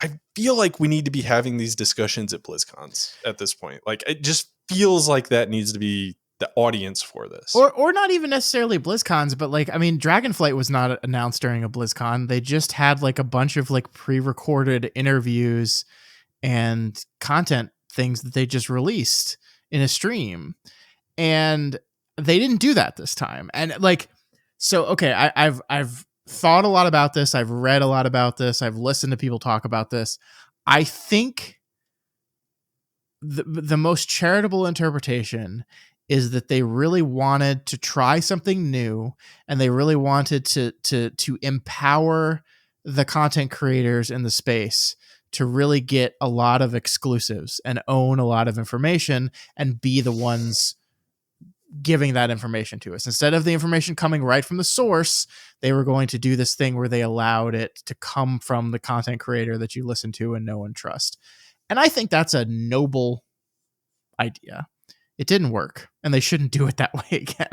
I feel like we need to be having these discussions at BlizzCons at this point. Like, it just feels like that needs to be the audience for this. Or not even necessarily BlizzCons, but like, I mean, Dragonflight was not announced during a BlizzCon. They just had like a bunch of like pre-recorded interviews and content things that they just released in a stream. And they didn't do that this time. And like, so, okay, I've thought a lot about this. I've read a lot about this. I've listened to people talk about this. I think the most charitable interpretation is that they really wanted to try something new, and they really wanted to empower the content creators in the space to really get a lot of exclusives and own a lot of information and be the ones giving that information to us. Instead of the information coming right from the source, they were going to do this thing where they allowed it to come from the content creator that you listen to and know and trust. And I think that's a noble idea. It didn't work, and they shouldn't do it that way again.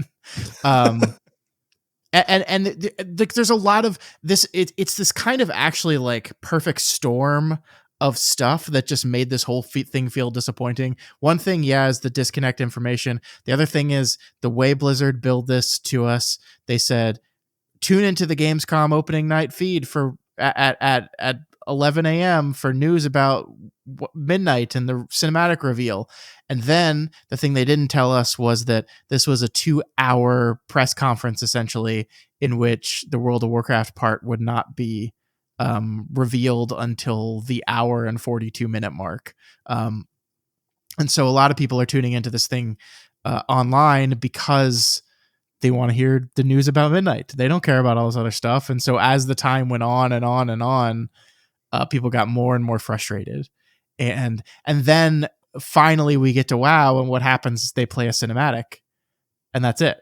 There's a lot of this. It's this kind of actually like perfect storm of stuff that just made this whole thing feel disappointing. One thing, is the disconnect information. The other thing is the way Blizzard billed this to us. They said, tune into the Gamescom opening night feed for at 11 a.m. for news about Midnight and the cinematic reveal. And then the thing they didn't tell us was that this was a 2-hour press conference, essentially, in which the World of Warcraft part would not be revealed until the hour and 42-minute mark. And so a lot of people are tuning into this thing online because they want to hear the news about Midnight. They don't care about all this other stuff. And so as the time went on and on and on, people got more and more frustrated. And then finally we get to WoW, and what happens is they play a cinematic, and that's it.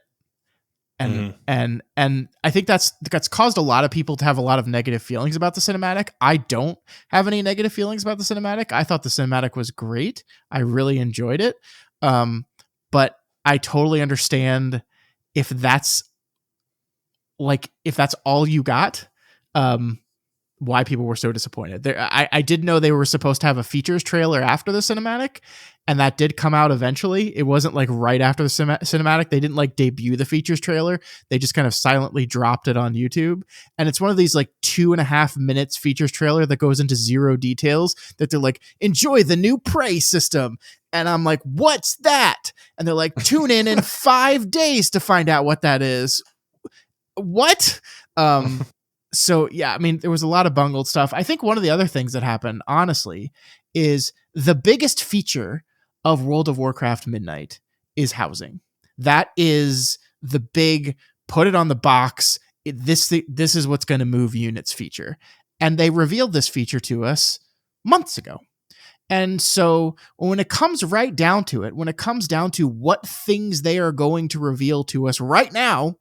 and Mhm. and I think that's caused a lot of people to have a lot of negative feelings about the cinematic. I don't have any negative feelings about the cinematic. I thought the cinematic was great. I really enjoyed it. But I totally understand if that's if that's all you got, um, why people were so disappointed. I did know they were supposed to have a features trailer after the cinematic, and that did come out eventually. It wasn't like right after the cinematic. They didn't like debut the features trailer. They just kind of silently dropped it on YouTube. And it's one of these like 2.5 minutes features trailer that goes into zero details that they're like, enjoy the new prey system. And I'm like, what's that? And they're like, tune in 5 days to find out what that is. What? So yeah, I mean, there was a lot of bungled stuff. I think one of the other things that happened, honestly, is the biggest feature of World of Warcraft Midnight is housing. That is the big put it on the box. This is what's going to move units feature, and they revealed this feature to us months ago. And so when it comes right down to it, when it comes down to what things they are going to reveal to us right now,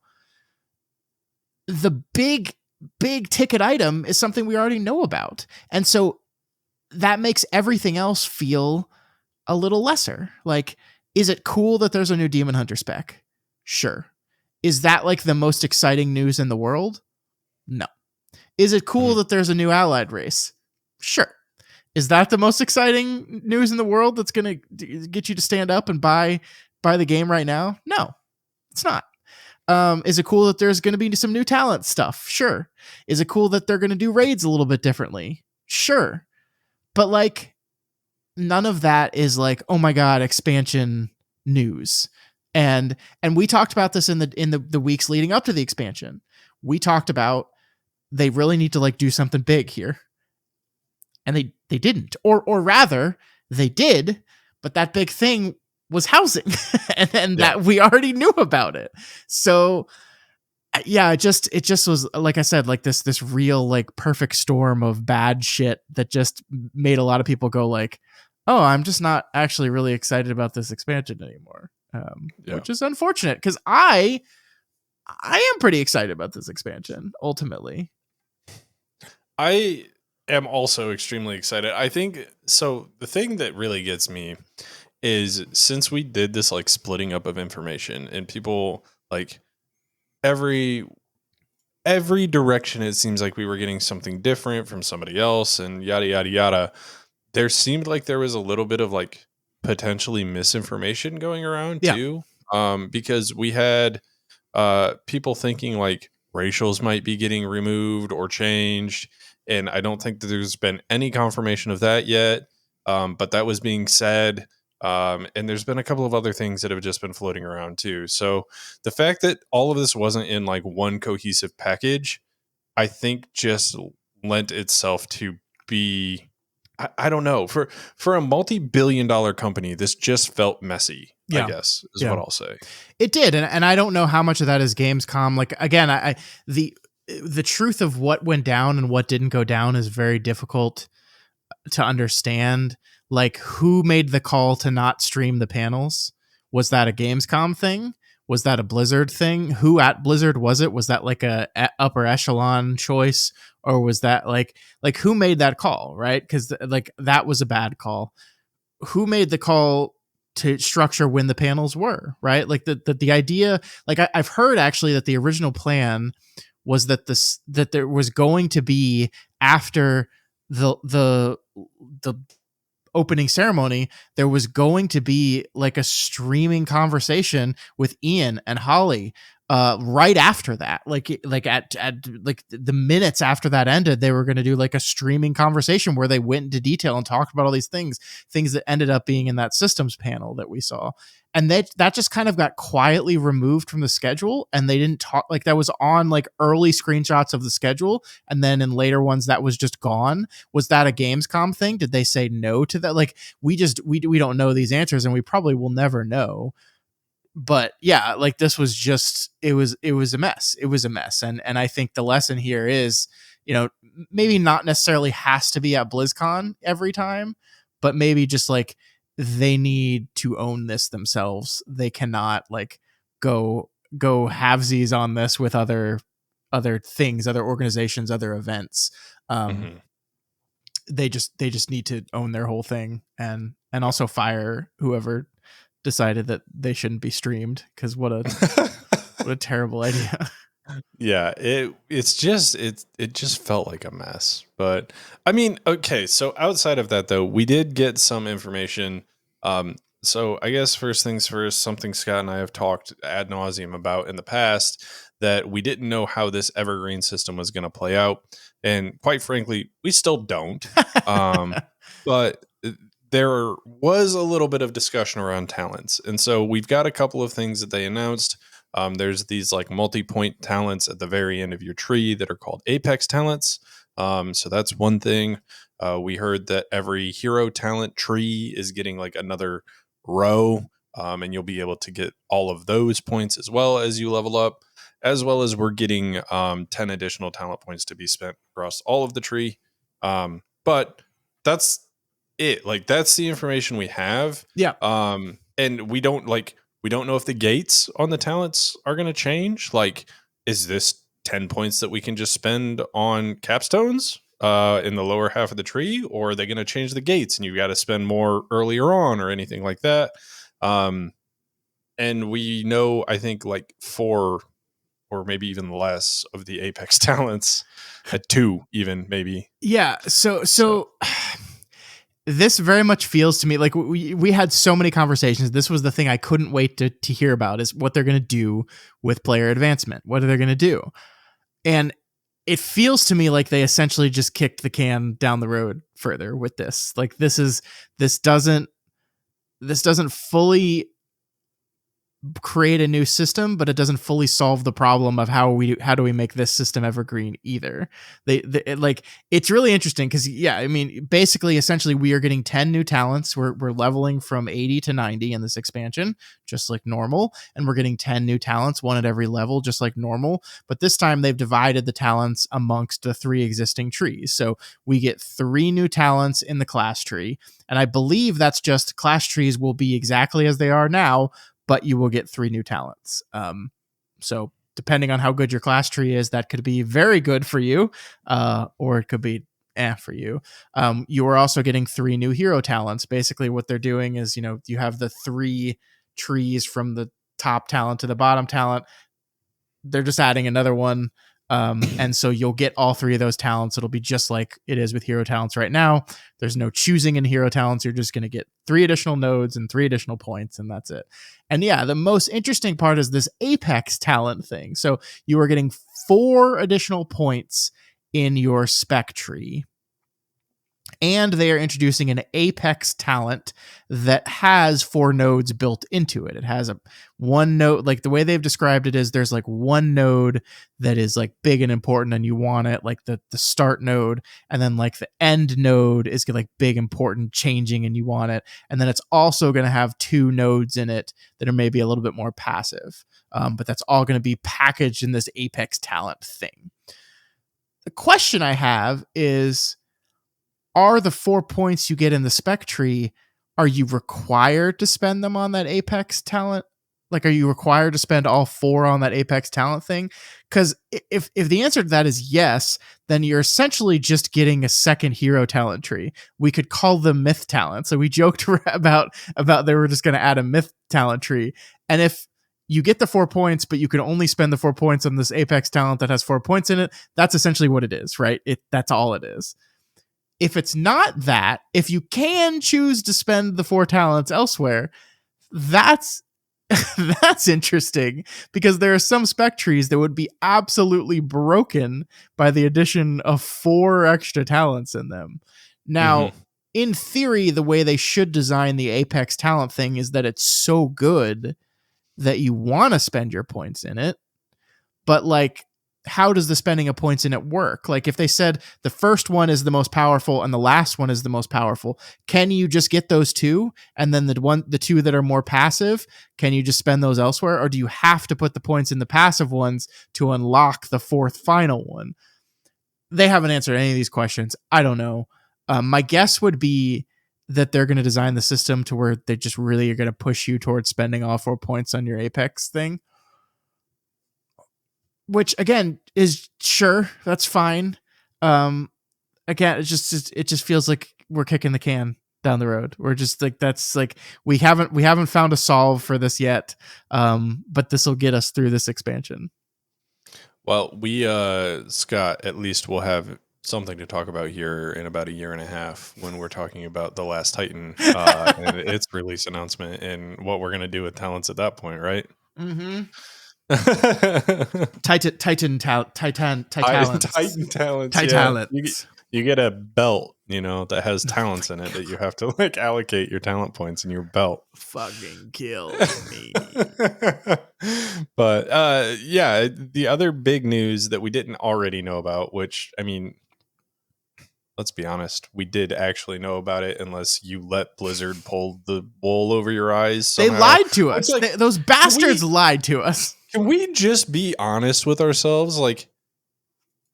the big ticket item is something we already know about. And so that makes everything else feel a little lesser. Like, is it cool that there's a new Demon Hunter spec? Sure. Is that like the most exciting news in the world? No. Is it cool that there's a new allied race? Sure. Is that the most exciting news in the world that's going to get you to stand up and buy the game right now? No, it's not. Is it cool that there's going to be some new talent stuff? Sure. Is it cool that they're going to do raids a little bit differently? Sure. But like, none of that is like, oh my God, expansion news. And we talked about this in the weeks leading up to the expansion. We talked about they really need to like do something big here. And they didn't. Or rather, they did, but that big thing was housing. and that we already knew about it. So yeah, it just was, like I said, like this real like perfect storm of bad shit that just made a lot of people go like, oh, I'm just not actually really excited about this expansion anymore. Which is unfortunate because I am pretty excited about this expansion ultimately. I am also extremely excited. I think so. The thing that really gets me is since we did this like splitting up of information and people like every direction, it seems like we were getting something different from somebody else and yada, yada, yada. There seemed like there was a little bit of like potentially misinformation going around too. Because we had people thinking like racials might be getting removed or changed. And I don't think that there's been any confirmation of that yet. But that was being said. And there's been a couple of other things that have just been floating around too. So the fact that all of this wasn't in like one cohesive package, I think just lent itself to be, I don't know, for a multi-billion-dollar company, this just felt messy. I guess is what I'll say. It did, and I don't know how much of that is Gamescom. Like again, I the truth of what went down and what didn't go down is very difficult to understand. Like, who made the call to not stream the panels? Was that a Gamescom thing? Was that a Blizzard thing? Who at Blizzard was it? Was that like a upper echelon choice, or was that like who made that call? Right? Because like that was a bad call. Who made the call to structure when the panels were? Right? Like the idea. Like I've heard actually that the original plan was that that there was going to be after the opening ceremony, there was going to be like a streaming conversation with Ian and Holly right after that. Like at like the minutes after that ended, they were going to do like a streaming conversation where they went into detail and talked about all these things that ended up being in that systems panel that we saw. And that just kind of got quietly removed from the schedule, and they didn't talk. Like that was on like early screenshots of the schedule, and then in later ones that was just gone. Was that a Gamescom thing? Did they say no to that? Like we don't know these answers, and we probably will never know. But yeah, like this was just it was a mess. It was a mess, and I think the lesson here is, you know, maybe not necessarily has to be at BlizzCon every time, but maybe just like they need to own this themselves. They cannot like go go halvesies on this with other things, other organizations, other events. Mm-hmm. They just need to own their whole thing, and also fire whoever decided that they shouldn't be streamed, because what a terrible idea. Yeah, it's just it just felt like a mess. But I mean, okay, so outside of that though, we did get some information. So I guess first things first, something Scott and I have talked ad nauseum about in the past, that we didn't know how this evergreen system was going to play out, and quite frankly, we still don't. But there was a little bit of discussion around talents, and so we've got a couple of things that they announced. There's these like multi-point talents at the very end of your tree that are called apex talents. So that's one thing. We heard that every hero talent tree is getting like another row, and you'll be able to get all of those points as well as you level up, as well as we're getting 10 additional talent points to be spent across all of the tree. But that's it. Like, that's the information we have. Yeah. And we don't know if the gates on the talents are going to change. Like, is this 10 points that we can just spend on capstones in the lower half of the tree, or are they going to change the gates and you've got to spend more earlier on or anything like that? And we know, I think, like 4 or maybe even less of the apex talents, at 2 even maybe. Yeah. So this very much feels to me like we had so many conversations. This was the thing I couldn't wait to hear about, is what they're going to do with player advancement. What are they going to do? And it feels to me like they essentially just kicked the can down the road further with this. Like, this doesn't fully create a new system, but it doesn't fully solve the problem of how do we make this system evergreen either. It's really interesting because, yeah, I mean, basically, essentially, we are getting 10 new talents. We're leveling from 80 to 90 in this expansion, just like normal, and we're getting 10 new talents, one at every level, just like normal. But this time, they've divided the talents amongst the 3 existing trees. So we get 3 new talents in the class tree, and I believe that's just class trees will be exactly as they are now, but you will get 3 new talents. So depending on how good your class tree is, that could be very good for you, or it could be for you. You are also getting 3 new hero talents. Basically, what they're doing is, you have the 3 trees from the top talent to the bottom talent. They're just adding another one. And so you'll get all 3 of those talents. It'll be just like it is with hero talents right now. There's no choosing in hero talents. You're just going to get 3 additional nodes and 3 additional points, and that's it. And yeah, the most interesting part is this apex talent thing. So you are getting 4 additional points in your spec tree, and they are introducing an apex talent that has 4 nodes built into it. It has one node, like the way they've described it is there's like one node that is like big and important and you want it, like the start node, and then like the end node is like big, important, changing, and you want it. And then it's also going to have 2 nodes in it that are maybe a little bit more passive. But that's all going to be packaged in this apex talent thing. The question I have is, are the 4 points you get in the spec tree, are you required to spend them on that apex talent? Like, are you required to spend all 4 on that apex talent thing? Because if the answer to that is yes, then you're essentially just getting a second hero talent tree. We could call them myth talents. So we joked about they were just going to add a myth talent tree. And if you get the 4 points, but you can only spend the 4 points on this apex talent that has 4 points in it, that's essentially what it is, right? That's all it is. If it's not that, if you can choose to spend the 4 talents elsewhere, that's interesting, because there are some spec trees that would be absolutely broken by the addition of 4 extra talents in them. Now, in theory, the way they should design the apex talent thing is that it's so good that you want to spend your points in it. But like, how does the spending of points in it work? Like, if they said the first one is the most powerful and the last one is the most powerful, can you just get those 2, and then the 2 that are more passive, can you just spend those elsewhere, or do you have to put the points in the passive ones to unlock the 4th final one? They haven't answered any of these questions. I don't know. My guess would be that they're going to design the system to where they just really are going to push you towards spending all 4 points on your apex thing. which again is sure, that's fine. Again, it just feels like we're kicking the can down the road. We're just like, that's like, we haven't found a solve for this yet. But this will get us through this expansion. Well, we Scott, at least we'll have something to talk about here in about a year and a half when we're talking about The Last Titan and its release announcement and what we're gonna do with talents at that point, right? Mm-hmm. Titan talents. Yeah. You get a belt, that has talents in it that you have to like allocate your talent points in your belt. Fucking kill me. But yeah, the other big news that we didn't already know about, which I mean, let's be honest, we did actually know about it unless you let Blizzard pull the wool over your eyes somehow. They lied to us. Like, those bastards lied to us. Can we just be honest with ourselves? Like,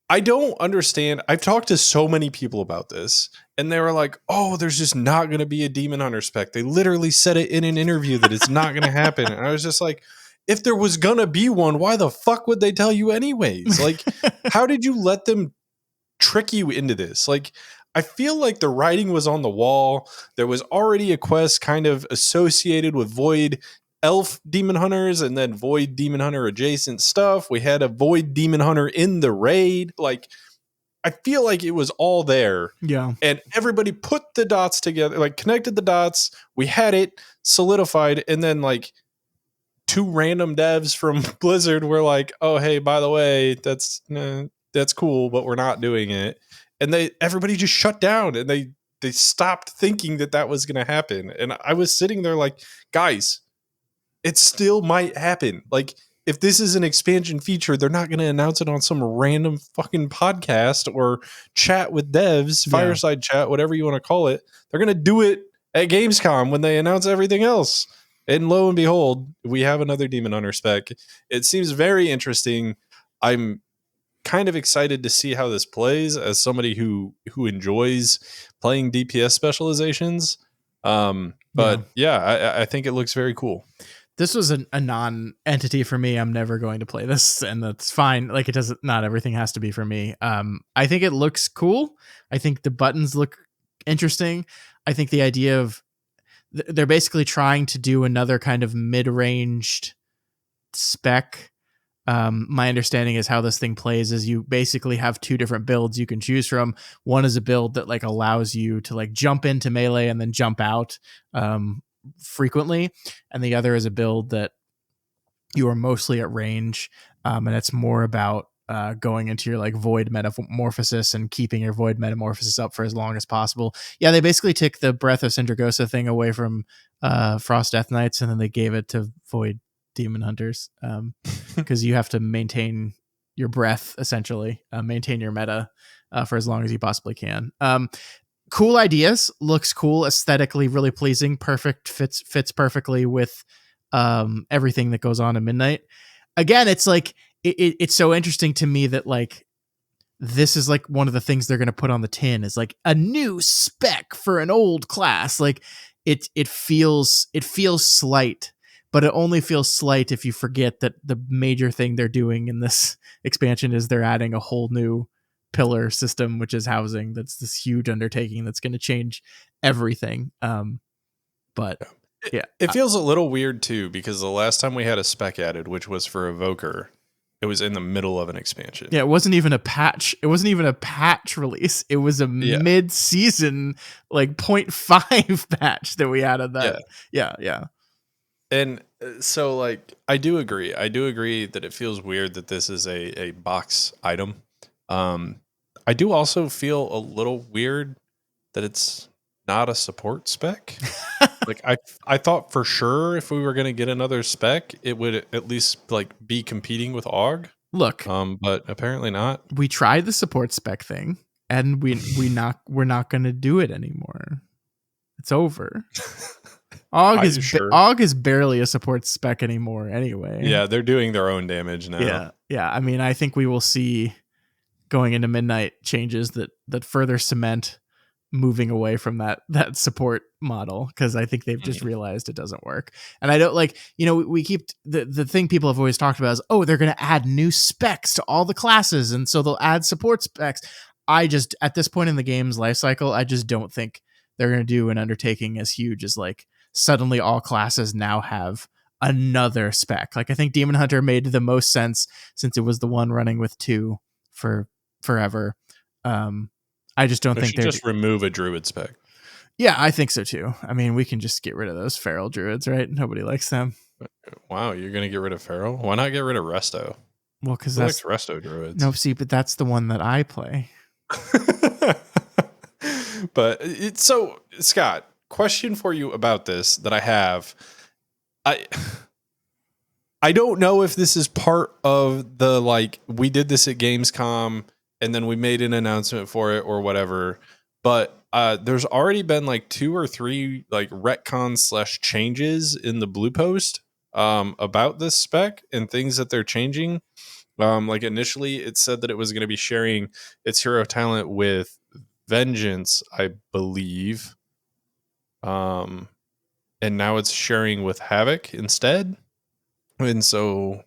I don't understand. I've talked to so many people about this, and they were like, oh, there's just not going to be a Demon Hunter spec. They literally said it in an interview that it's not going to happen. And I was just like, if there was going to be one, why the fuck would they tell you anyways? Like, how did you let them trick you into this? Like, I feel like the writing was on the wall. There was already a quest kind of associated with Void Elf Demon Hunters and then Void Demon Hunter adjacent stuff. We had a Void Demon Hunter in the raid. Like, I feel like it was all there. Yeah. And everybody put the dots together, like connected the dots. We had it solidified. And then like 2 random devs from Blizzard were like, oh, hey, by the way, that's cool, but we're not doing it. And everybody just shut down and they stopped thinking that was going to happen. And I was sitting there like, guys, it still might happen. Like, if this is an expansion feature, they're not going to announce it on some random fucking podcast or chat with devs, fireside chat, whatever you want to call it. They're going to do it at Gamescom when they announce everything else. And lo and behold, we have another Demon Hunter spec. It seems very interesting. I'm kind of excited to see how this plays as somebody who enjoys playing DPS specializations. But I think it looks very cool. This was a non-entity for me. I'm never going to play this, and that's fine. Like, it doesn't. Not everything has to be for me. I think it looks cool. I think the buttons look interesting. I think the idea of they're basically trying to do another kind of mid-ranged spec. My understanding is how this thing plays is you basically have 2 different builds you can choose from. One is a build that like allows you to like jump into melee and then jump out frequently, and the other is a build that you are mostly at range, and it's more about going into your like void metamorphosis and keeping your void metamorphosis up for as long as possible. Yeah, they basically took the Breath of Sindragosa thing away from Frost Death Knights, and then they gave it to Void Demon Hunters, because you have to maintain your breath, essentially, maintain your meta for as long as you possibly can. Cool ideas, looks cool, aesthetically really pleasing, perfect, fits perfectly with everything that goes on in Midnight. Again, it's like it's so interesting to me that like this is like one of the things they're going to put on the tin is like a new spec for an old class. Like it feels slight, but it only feels slight if you forget that the major thing they're doing in this expansion is they're adding a whole new pillar system, which is housing. That's this huge undertaking that's going to change everything. But yeah, it feels a little weird too, because the last time we had a spec added, which was for Evoker, it was in the middle of an expansion. Yeah, it wasn't even a patch. It wasn't even a patch release. It was a mid-season, like 0.5 patch that we added that. Yeah. And so, like, I do agree that it feels weird that this is a box item. I do also feel a little weird that it's not a support spec. Like, I thought for sure if we were going to get another spec, it would at least like be competing with AUG. Look, but apparently not. We tried the support spec thing, and we're not going to do it anymore. It's over. AUG is barely a support spec anymore anyway. Yeah, they're doing their own damage now. Yeah. I mean, I think we will see going into Midnight changes that further cement moving away from that support model, because I think they've just Mhm. realized it doesn't work. And I don't like, we keep the thing people have always talked about is, oh, they're going to add new specs to all the classes, and so they'll add support specs. I just, at this point in the game's life cycle, I just don't think they're going to do an undertaking as huge as like suddenly all classes now have another spec. Like I think Demon Hunter made the most sense since it was the one running with 2 for forever. I just don't They think should they're. just remove a druid spec. Yeah, I think so too. I mean, we can just get rid of those feral druids, right? Nobody likes them. Wow, you're gonna get rid of Pharaoh? Why not get rid of Resto? Well, because Who likes that's Resto druids? no, see, but that's the one that I play. But it's so, Scott, question for you about this that I have. I I don't know if this is part of the, like, we did this at Gamescom and then we made an announcement for it or whatever, but there's already been like 2 or 3 like retcons / changes in the blue post about this spec and things that they're changing. Like initially it said that it was going to be sharing its hero talent with Vengeance, I believe. And now it's sharing with Havoc instead. And so,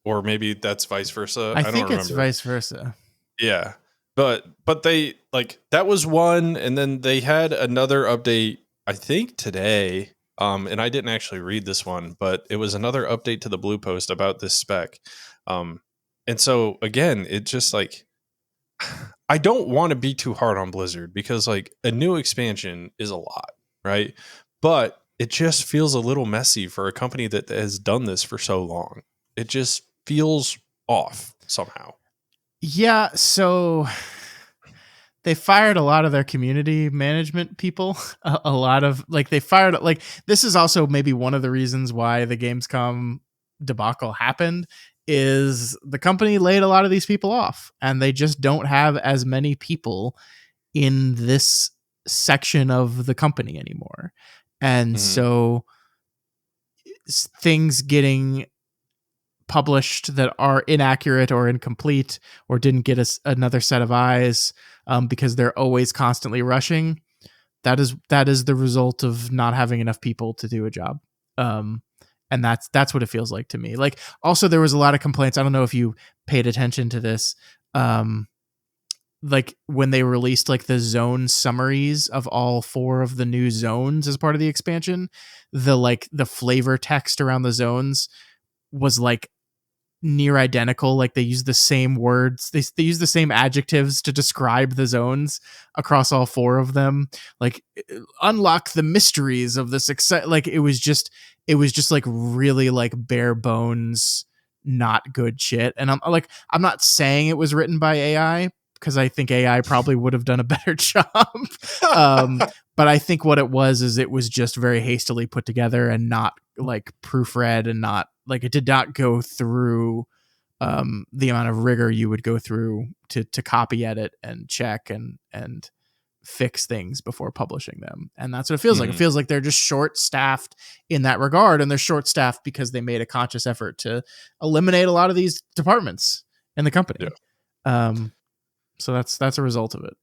or maybe that's vice versa. I I don't think it's remember. vice versa. Yeah. But they, like, that was one, and then they had another update, I think today. And I didn't actually read this one, but it was another update to the blue post about this spec. And so again, it just like, I don't want to be too hard on Blizzard because like a new expansion is a lot, right? But it just feels a little messy for a company that has done this for so long. It just feels off somehow. Yeah, so they fired a lot of their community management people. A lot of like they fired like this is also maybe one of the reasons why the Gamescom debacle happened is the company laid a lot of these people off and they just don't have as many people in this section of the company anymore. And Mhm. so things getting published that are inaccurate or incomplete or didn't get us another set of eyes because they're always constantly rushing. That is the result of not having enough people to do a job. And that's what it feels like to me. Like also there was a lot of complaints. I don't know if you paid attention to this. Like when they released like the zone summaries of all 4 of the new zones as part of the expansion, the flavor text around the zones was like near identical. Like they use the same words, they use the same adjectives to describe the zones across all 4 of them. Like unlock the mysteries of this like it was just like really like bare bones not good shit. And I'm not saying it was written by AI because I think AI probably would have done a better job. But I think what it was is it was just very hastily put together and not like proofread, and not like it did not go through the amount of rigor you would go through to copy edit and check and fix things before publishing them. And that's what it feels like. It feels like they're just short staffed in that regard. And they're short staffed because they made a conscious effort to eliminate a lot of these departments in the company. Yeah. So that's a result of it.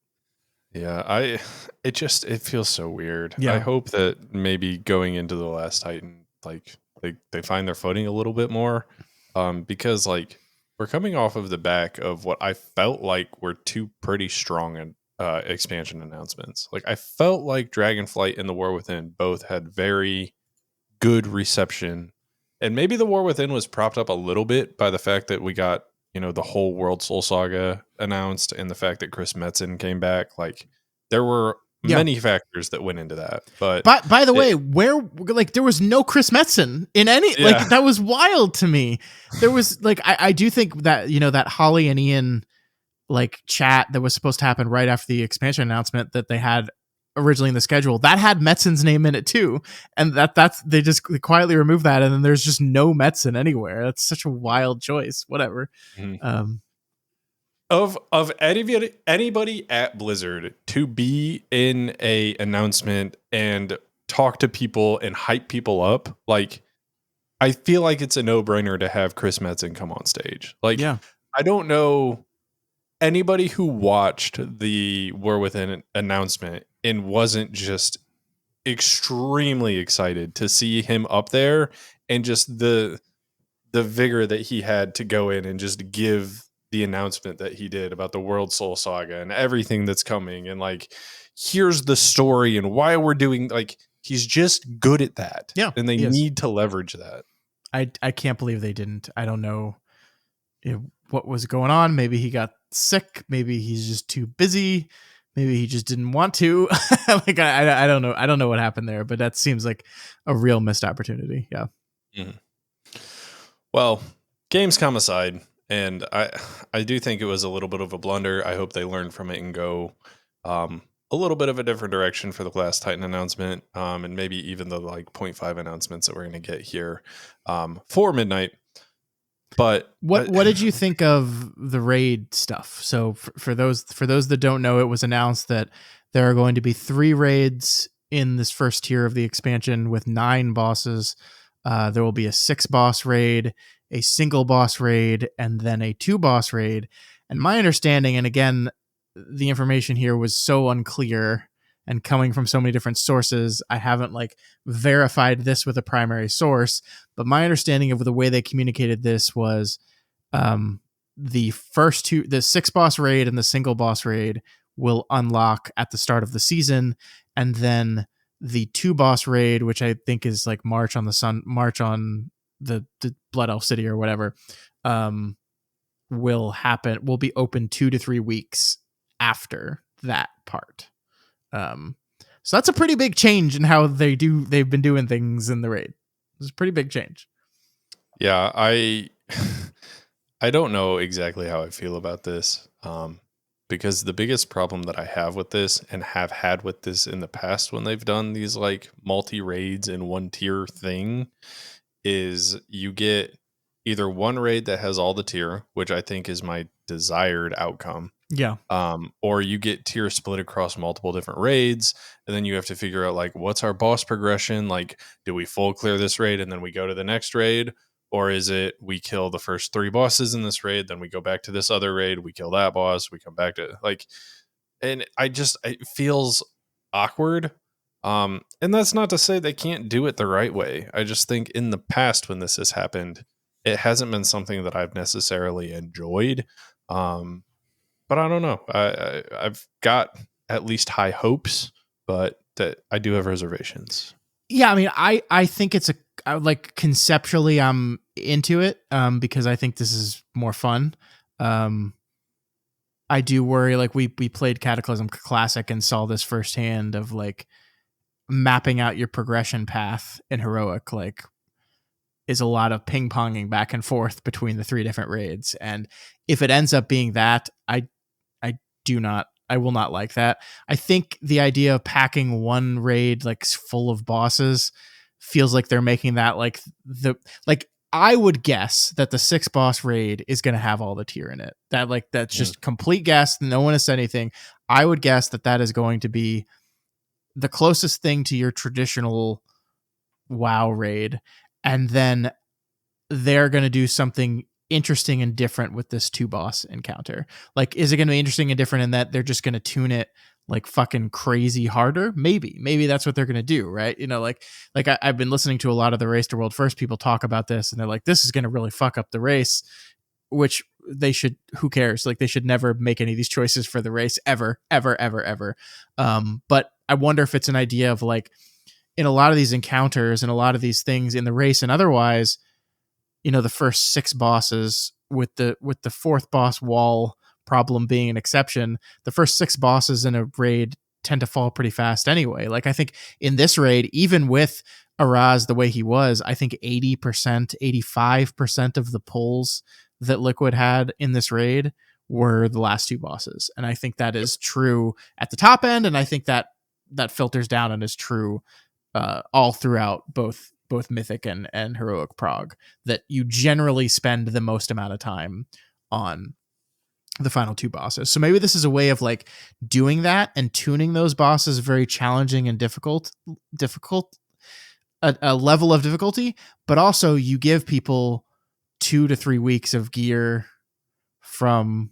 Yeah, it feels so weird. Yeah. I hope that maybe going into the Last Titan, like they find their footing a little bit more, because like we're coming off of the back of what I felt like were 2 pretty strong expansion announcements. Like I felt like Dragonflight and The War Within both had very good reception, and maybe The War Within was propped up a little bit by the fact that we got, the whole World Soul Saga announced and the fact that Chris Metzen came back. Like there were many factors that went into that. But by the way, where like there was no Chris Metzen in any like that was wild to me. There was like I do think that that Holly and Ian like chat that was supposed to happen right after the expansion announcement that they had originally in the schedule that had Metzen's name in it too, and that's they just quietly removed that, and then there's just no Metzen anywhere. That's such a wild choice. Whatever. Of anybody at Blizzard to be in a announcement and talk to people and hype people up, like I feel like it's a no-brainer to have Chris Metzen come on stage. Like I don't know anybody who watched the War Within announcement and wasn't just extremely excited to see him up there, and just the vigor that he had to go in and just give the announcement that he did about the World Soul Saga and everything that's coming, and like, here's the story and why we're doing, like, he's just good at that. Yeah, And they he is. need to leverage that. I can't believe they didn't. I don't know what was going on. Maybe he got sick. Maybe he's just too busy. Maybe he just didn't want to. Like, I don't know. I don't know what happened there, but that seems like a real missed opportunity. Yeah. Mhm. Well, Gamescom aside, and I do think it was a little bit of a blunder. I hope they learn from it and go a little bit of a different direction for the Glass Titan announcement, and maybe even the like 0.5 announcements that we're going to get here for midnight. But what did you think of the raid stuff? So for those that don't know, it was announced that there are going to be 3 raids in this first tier of the expansion with 9 bosses. There will be a 6 boss raid, a single boss raid, and then a 2 boss raid. And my understanding, and again, the information here was so unclear and coming from so many different sources, I haven't like verified this with a primary source. But my understanding of the way they communicated this was the first 2, the 6 boss raid and the single boss raid, will unlock at the start of the season, and then the 2 boss raid, which I think is like March on the Blood Elf City or whatever, will be open 2 to 3 weeks after that part. So that's a pretty big change in how they've been doing things in the raid. It's a pretty big change. Yeah, I don't know exactly how I feel about this, because the biggest problem that I have with this, and have had with this in the past when they've done these like multi raids in one tier thing, is you get either one raid that has all the tier, which I think is my desired outcome. Yeah. Or you get tier split across multiple different raids, and then you have to figure out like, what's our boss progression? Like, do we full clear this raid and then we go to the next raid? Or is it we kill the first 3 bosses in this raid, then we go back to this other raid, we kill that boss, we come back to like, and it feels awkward. And that's not to say they can't do it the right way. I just think in the past when this has happened, it hasn't been something that I've necessarily enjoyed. But I don't know. I've got at least high hopes, but that I do have reservations. Yeah, I mean, I think it's like conceptually I'm into it, because I think this is more fun. I do worry, like we played Cataclysm Classic and saw this firsthand of like mapping out your progression path in Heroic, like, is a lot of ping ponging back and forth between the 3 different raids. And if it ends up being that, I will not like that. I think the idea of packing one raid like full of bosses feels like they're making that like I would guess that the 6 boss raid is going to have all the tier in it. That's just complete guess. No one has said anything. I would guess that is going to be the closest thing to your traditional WoW raid. And then they're going to do something interesting and different with this 2 boss encounter. Like, is it going to be interesting and different in that they're just going to tune it like fucking crazy harder? Maybe that's what they're going to do, right? You know, like I've been listening to a lot of the Race to World First people talk about this, and they're like, this is going to really fuck up the race, which they should. Who cares? Like, they should never make any of these choices for the race ever. But I wonder if it's an idea of like, in a lot of these encounters and a lot of these things in the race and otherwise, you know, the first 6 bosses, with the 4th boss wall problem being an exception, the first 6 bosses in a raid tend to fall pretty fast anyway. Like, I think in this raid, even with Araz the way he was, I think 80%, 85% of the pulls that Liquid had in this raid were the last 2 bosses. And I think that is true at the top end, and I think that filters down and is true all throughout both Mythic and Heroic Prog, that you generally spend the most amount of time on the final 2 bosses. So maybe this is a way of like doing that and tuning those bosses very challenging and difficult, a level of difficulty, but also you give people 2 to 3 weeks of gear from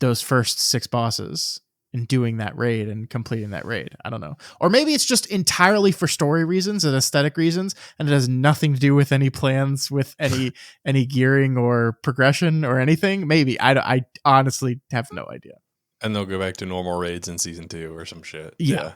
those first 6 bosses in doing that raid and completing that raid. I don't know. Or maybe it's just entirely for story reasons and aesthetic reasons, and it has nothing to do with any plans with any gearing or progression or anything. Maybe. I honestly have no idea. And they'll go back to normal raids in season 2 or some shit. Yeah.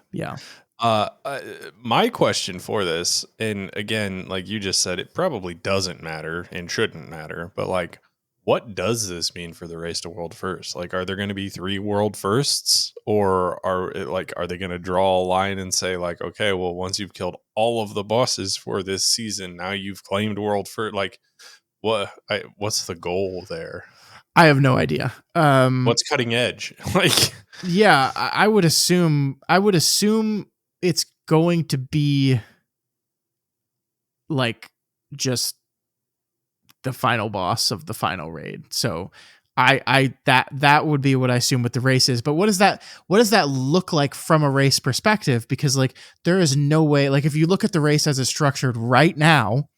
My question for this, and again, like you just said, it probably doesn't matter and shouldn't matter, but like, what does this mean for the race to world first? Like, are there going to be 3 world firsts, or are they going to draw a line and say like, okay, well, once you've killed all of the bosses for this season, now you've claimed world first? Like, what's the goal there? I have no idea. What's cutting edge? Like, yeah, I would assume it's going to be like just the final boss of the final raid. So that would be what I assume with the race is. But what does that look like from a race perspective? Because like there is no way, like if you look at the race as it's structured right now,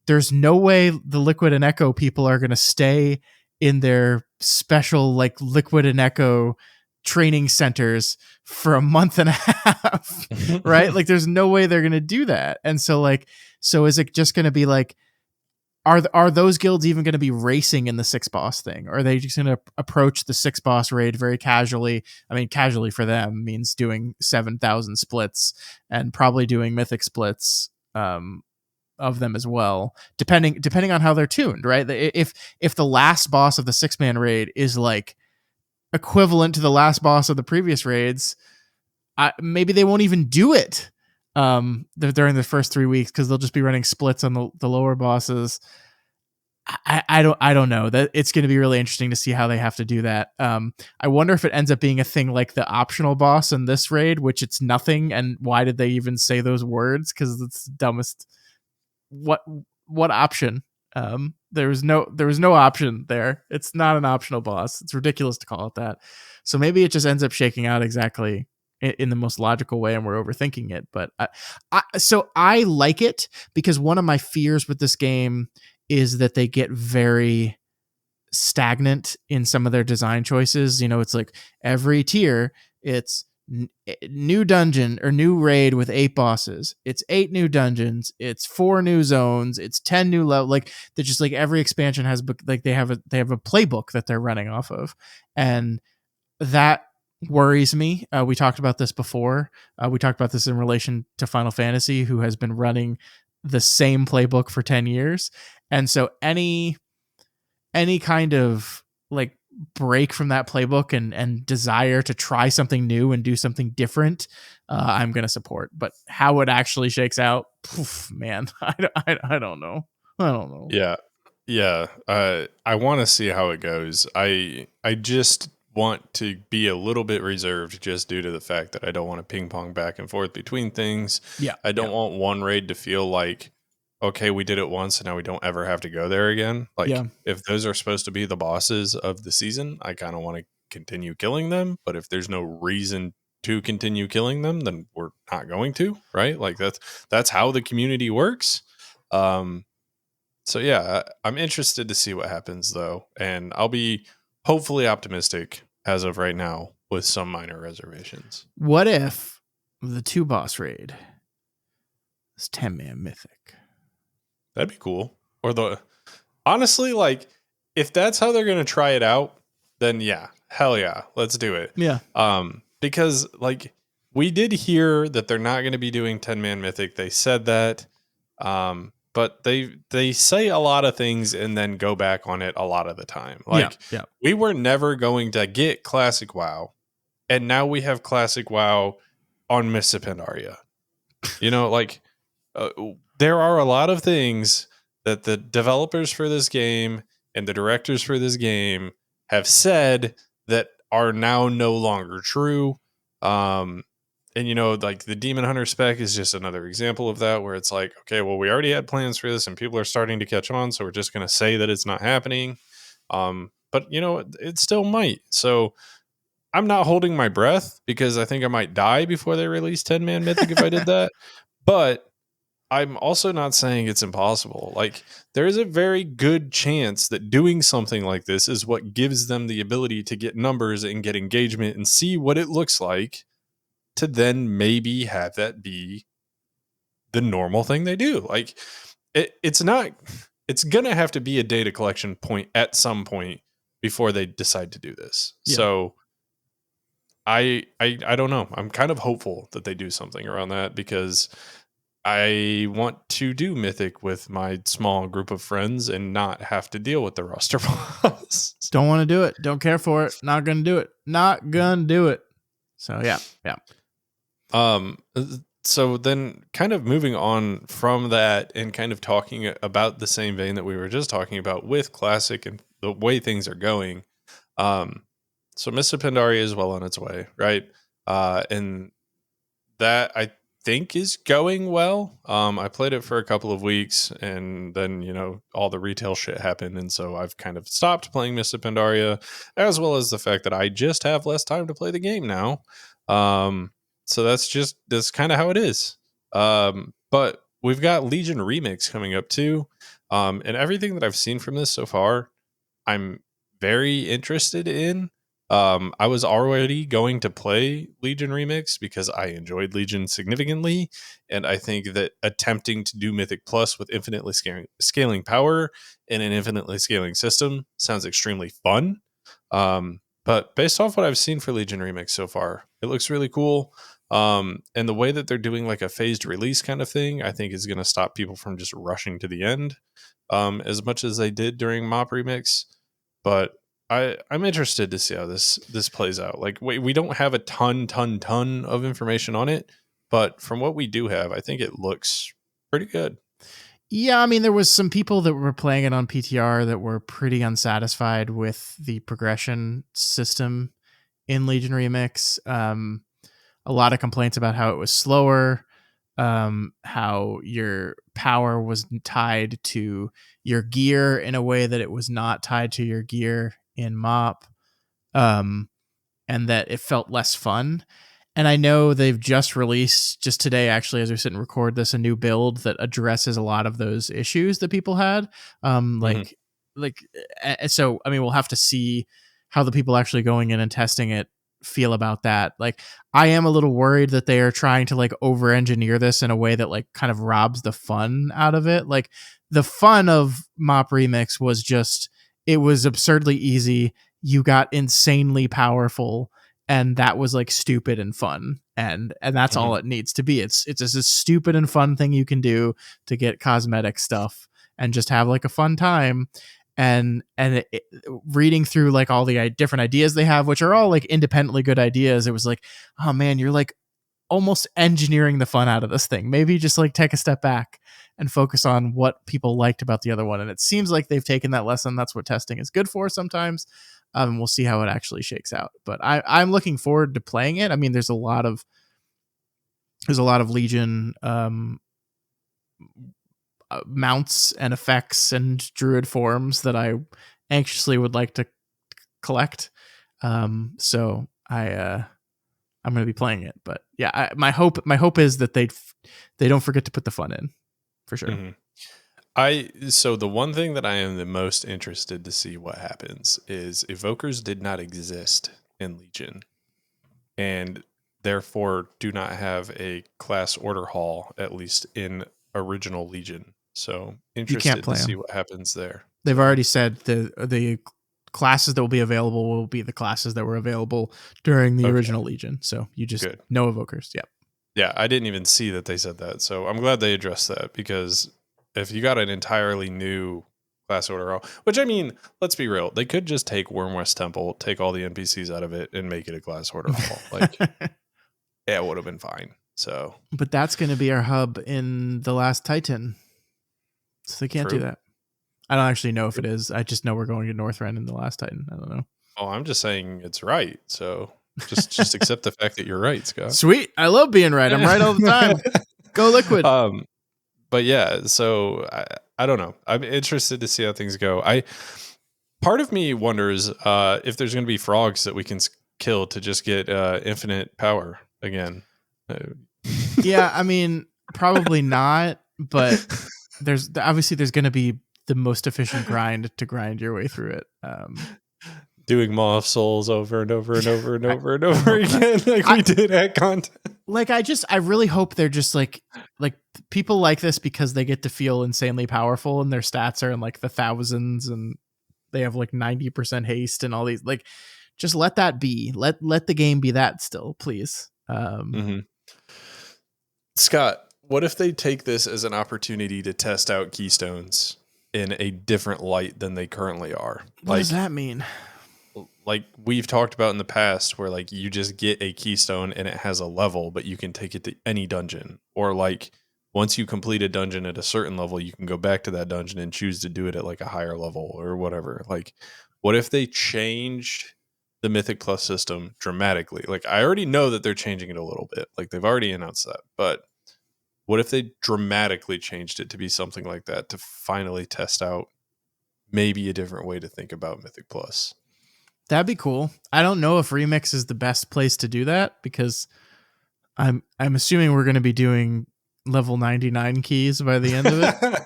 there's no way the Liquid and Echo people are going to stay in their special like Liquid and Echo training centers for a month and a half, right? Like there's no way they're going to do that. And so is it just going to be like, are those guilds even going to be racing in the 6 boss thing? Or are they just going to approach the 6 boss raid very casually? I mean, casually for them means doing 7,000 splits and probably doing mythic splits, of them as well, depending on how they're tuned, right? If the last boss of the 6-man raid is like equivalent to the last boss of the previous raids, maybe they won't even do it during the first 3 weeks because they'll just be running splits on the lower bosses. I don't know. That it's going to be really interesting to see how they have to do that. I wonder if it ends up being a thing like the optional boss in this raid, which it's nothing. And why did they even say those words? Because it's the dumbest. What option? There was no option there. It's not an optional boss. It's ridiculous to call it that. So maybe it just ends up shaking out exactly in the most logical way and we're overthinking it. But I like it because one of my fears with this game is that they get very stagnant in some of their design choices. You know, it's like every tier, it's new dungeon or new raid with 8 bosses. It's 8 new dungeons. It's 4 new zones. It's 10 new level. Like they're just like every expansion has like they have a playbook that they're running off of, and that worries me. We talked about this before. We talked about this in relation to Final Fantasy, who has been running the same playbook for 10 years, and so any kind of like break from that playbook and desire to try something new and do something different, I'm going to support. But how it actually shakes out, man, I don't know. Yeah. I want to see how it goes. I just want to be a little bit reserved just due to the fact that I don't want to ping pong back and forth between things. Yeah. I don't want one raid to feel like, okay, we did it once and now we don't ever have to go there again. Like if those are supposed to be the bosses of the season, I kind of want to continue killing them. But if there's no reason to continue killing them, then we're not going to, right? Like that's how the community works. So yeah, I'm interested to see what happens though. And I'll be hopefully optimistic as of right now with some minor reservations. What if the 2 boss raid is 10-man mythic? That'd be cool. Or honestly, like if that's how they're going to try it out, then yeah, hell yeah, let's do it. Yeah. Because like we did hear that they're not going to be doing 10-man mythic. They said that, but they say a lot of things and then go back on it a lot of the time. Like we were never going to get Classic WoW, and now we have Classic WoW on Miss Pandaria. You know, like. There are a lot of things that the developers for this game and the directors for this game have said that are now no longer true. And, you know, like the Demon Hunter spec is just another example of that, where it's like, okay, well, we already had plans for this and people are starting to catch on. So we're just going to say that it's not happening. But, you know, it still might. So I'm not holding my breath because I think I might die before they release 10-man Mythic if I did that. But I'm also not saying it's impossible. Like, there is a very good chance that doing something like this is what gives them the ability to get numbers and get engagement and see what it looks like to then maybe have that be the normal thing they do. Like, it's not, it's going to have to be a data collection point at some point before they decide to do this. Yeah. So I don't know. I'm kind of hopeful that they do something around that because I want to do Mythic with my small group of friends and not have to deal with the roster boss. Don't want to do it. Don't care for it. Not gonna do it. Not gonna do it. So yeah. Um. So then, kind of moving on from that, and kind of talking about the same vein that we were just talking about with Classic and the way things are going. So Mists of Pandaria is well on its way, right? And that I think is going well. I played it for a couple of weeks, and then all the retail shit happened, and so I've kind of stopped playing Mists of Pandaria, as well as the fact that I just have less time to play the game now. So that's kind of how it is. But we've got Legion Remix coming up too, and everything that I've seen from this so far, I'm very interested in. I was already going to play Legion Remix because I enjoyed Legion significantly, and I think that attempting to do Mythic Plus with infinitely scaling power in an infinitely scaling system sounds extremely fun. But based off what I've seen for Legion Remix so far, it looks really cool. And the way that they're doing like a phased release kind of thing, I think is going to stop people from just rushing to the end as much as they did during Mop Remix. But I'm interested to see how this plays out. Like we don't have a ton of information on it, but from what we do have, I think it looks pretty good. Yeah, I mean, there was some people that were playing it on PTR that were pretty unsatisfied with the progression system in Legion Remix. A lot of complaints about how it was slower, how your power was tied to your gear in a way that it was not tied to your gear in Mop, and that it felt less fun. And I know they've just released, just today, actually, as we sit and record this, a new build that addresses a lot of those issues that people had. So, I mean, we'll have to see how the people actually going in and testing it feel about that. Like, I am a little worried that they are trying to like over engineer this in a way that like kind of robs the fun out of it. Like, the fun of Mop Remix was just, it was absurdly easy. You got insanely powerful, and that was like stupid and fun, and that's all it needs to be. It's just a stupid and fun thing you can do to get cosmetic stuff and just have like a fun time. And reading through like all the different ideas they have, which are all like independently good ideas, it was like, oh man, you're like almost engineering the fun out of this thing. Maybe just like take a step back and focus on what people liked about the other one. And it seems like they've taken that lesson. That's what testing is good for sometimes. We'll see how it actually shakes out. But I'm looking forward to playing it. I mean, there's a lot of Legion mounts and effects and druid forms that I anxiously would like to collect. So I'm going to be playing it. But yeah, my hope is that they don't forget to put the fun in, for sure. Mm-hmm. So the one thing that I am the most interested to see what happens is evokers did not exist in Legion, and therefore do not have a class order hall, at least in original Legion. So interested to see what happens there. They've already said the classes that will be available will be the classes that were available during the original Legion. So you just no evokers. Yep. Yeah, I didn't even see that they said that. So I'm glad they addressed that, because if you got an entirely new class order, which, I mean, let's be real, they could just take Wormwest Temple, take all the NPCs out of it, and make it a class order hall. Like, yeah, it would have been fine. So, but that's going to be our hub in The Last Titan, so they can't do that. I don't actually know if it is. I just know we're going to Northrend in The Last Titan. I don't know. Oh, I'm just saying it's right. So just accept the fact that you're right, Scott. Sweet. I love being right. I'm right all the time. Go Liquid. But yeah, so I don't know. I'm interested to see how things go. Part of me wonders if there's going to be frogs that we can kill to just get infinite power again. Yeah, I mean, probably not. but there's going to be the most efficient grind to grind your way through it. Doing Maw of Souls over and over and over and I, over and I over hope not. again, like we did at content. Like I really hope they're just like people like this because they get to feel insanely powerful and their stats are in like the thousands and they have like 90% haste and all these, like, just let that be. Let the game be that still, please. Scott, what if they take this as an opportunity to test out keystones in a different light than they currently are? What does that mean? Like we've talked about in the past, where like you just get a keystone and it has a level, but you can take it to any dungeon. Or like once you complete a dungeon at a certain level, you can go back to that dungeon and choose to do it at like a higher level or whatever. Like, what if they changed the Mythic Plus system dramatically? Like, I already know that they're changing it a little bit. Like, they've already announced that. But what if they dramatically changed it to be something like that to finally test out maybe a different way to think about Mythic Plus? That'd be cool. I don't know if Remix is the best place to do that because I'm assuming we're going to be doing level 99 keys by the end of it.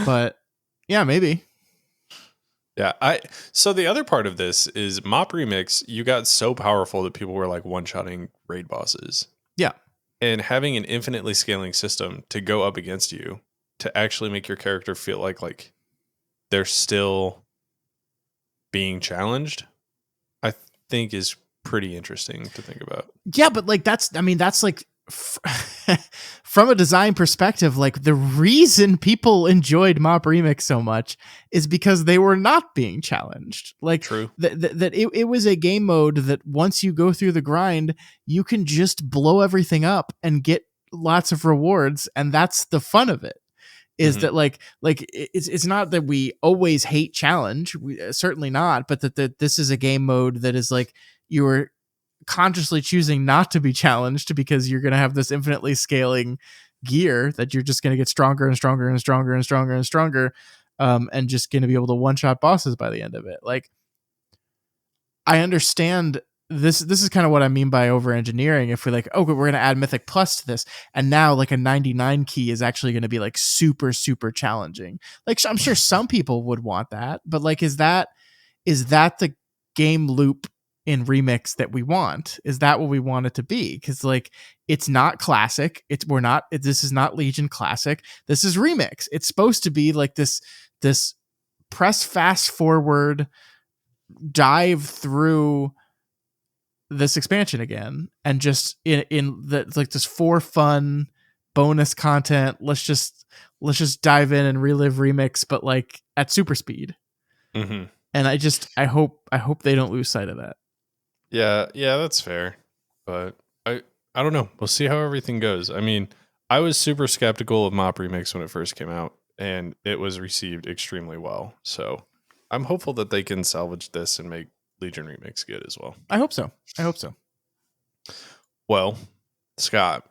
But yeah, maybe. Yeah, so the other part of this is Mop Remix, you got so powerful that people were like one-shotting raid bosses. Yeah. And having an infinitely scaling system to go up against you to actually make your character feel like they're still being challenged, I think is pretty interesting to think about. Yeah, but like that's like from a design perspective, like the reason people enjoyed Mop Remix so much is because they were not being challenged. Like, true, that it was a game mode that once you go through the grind, you can just blow everything up and get lots of rewards, and that's the fun of it. Is that like it's not that we always hate challenge, certainly not, but that this is a game mode that is like you're consciously choosing not to be challenged because you're going to have this infinitely scaling gear that you're just going to get stronger and stronger and stronger and stronger and stronger, and just going to be able to one-shot bosses by the end of it. Like, I understand this is kind of what I mean by over engineering. If we're like, oh, we're going to add Mythic Plus to this, and now like a 99 key is actually going to be like super super challenging. Like, I'm sure some people would want that, but like, is that the game loop in Remix that we want? Is that what we want it to be? Because like, it's not classic. This is not Legion classic. This is Remix. It's supposed to be like this press fast forward, dive through this expansion again, and just in the like this for fun bonus content. Let's just dive in and relive Remix, but like at super speed. Mm-hmm. And I hope they don't lose sight of that. Yeah, that's fair. But I don't know. We'll see how everything goes. I mean, I was super skeptical of Mop Remix when it first came out, and it was received extremely well. So I'm hopeful that they can salvage this and make Legion Remix good as well. I hope so. Well, Scott,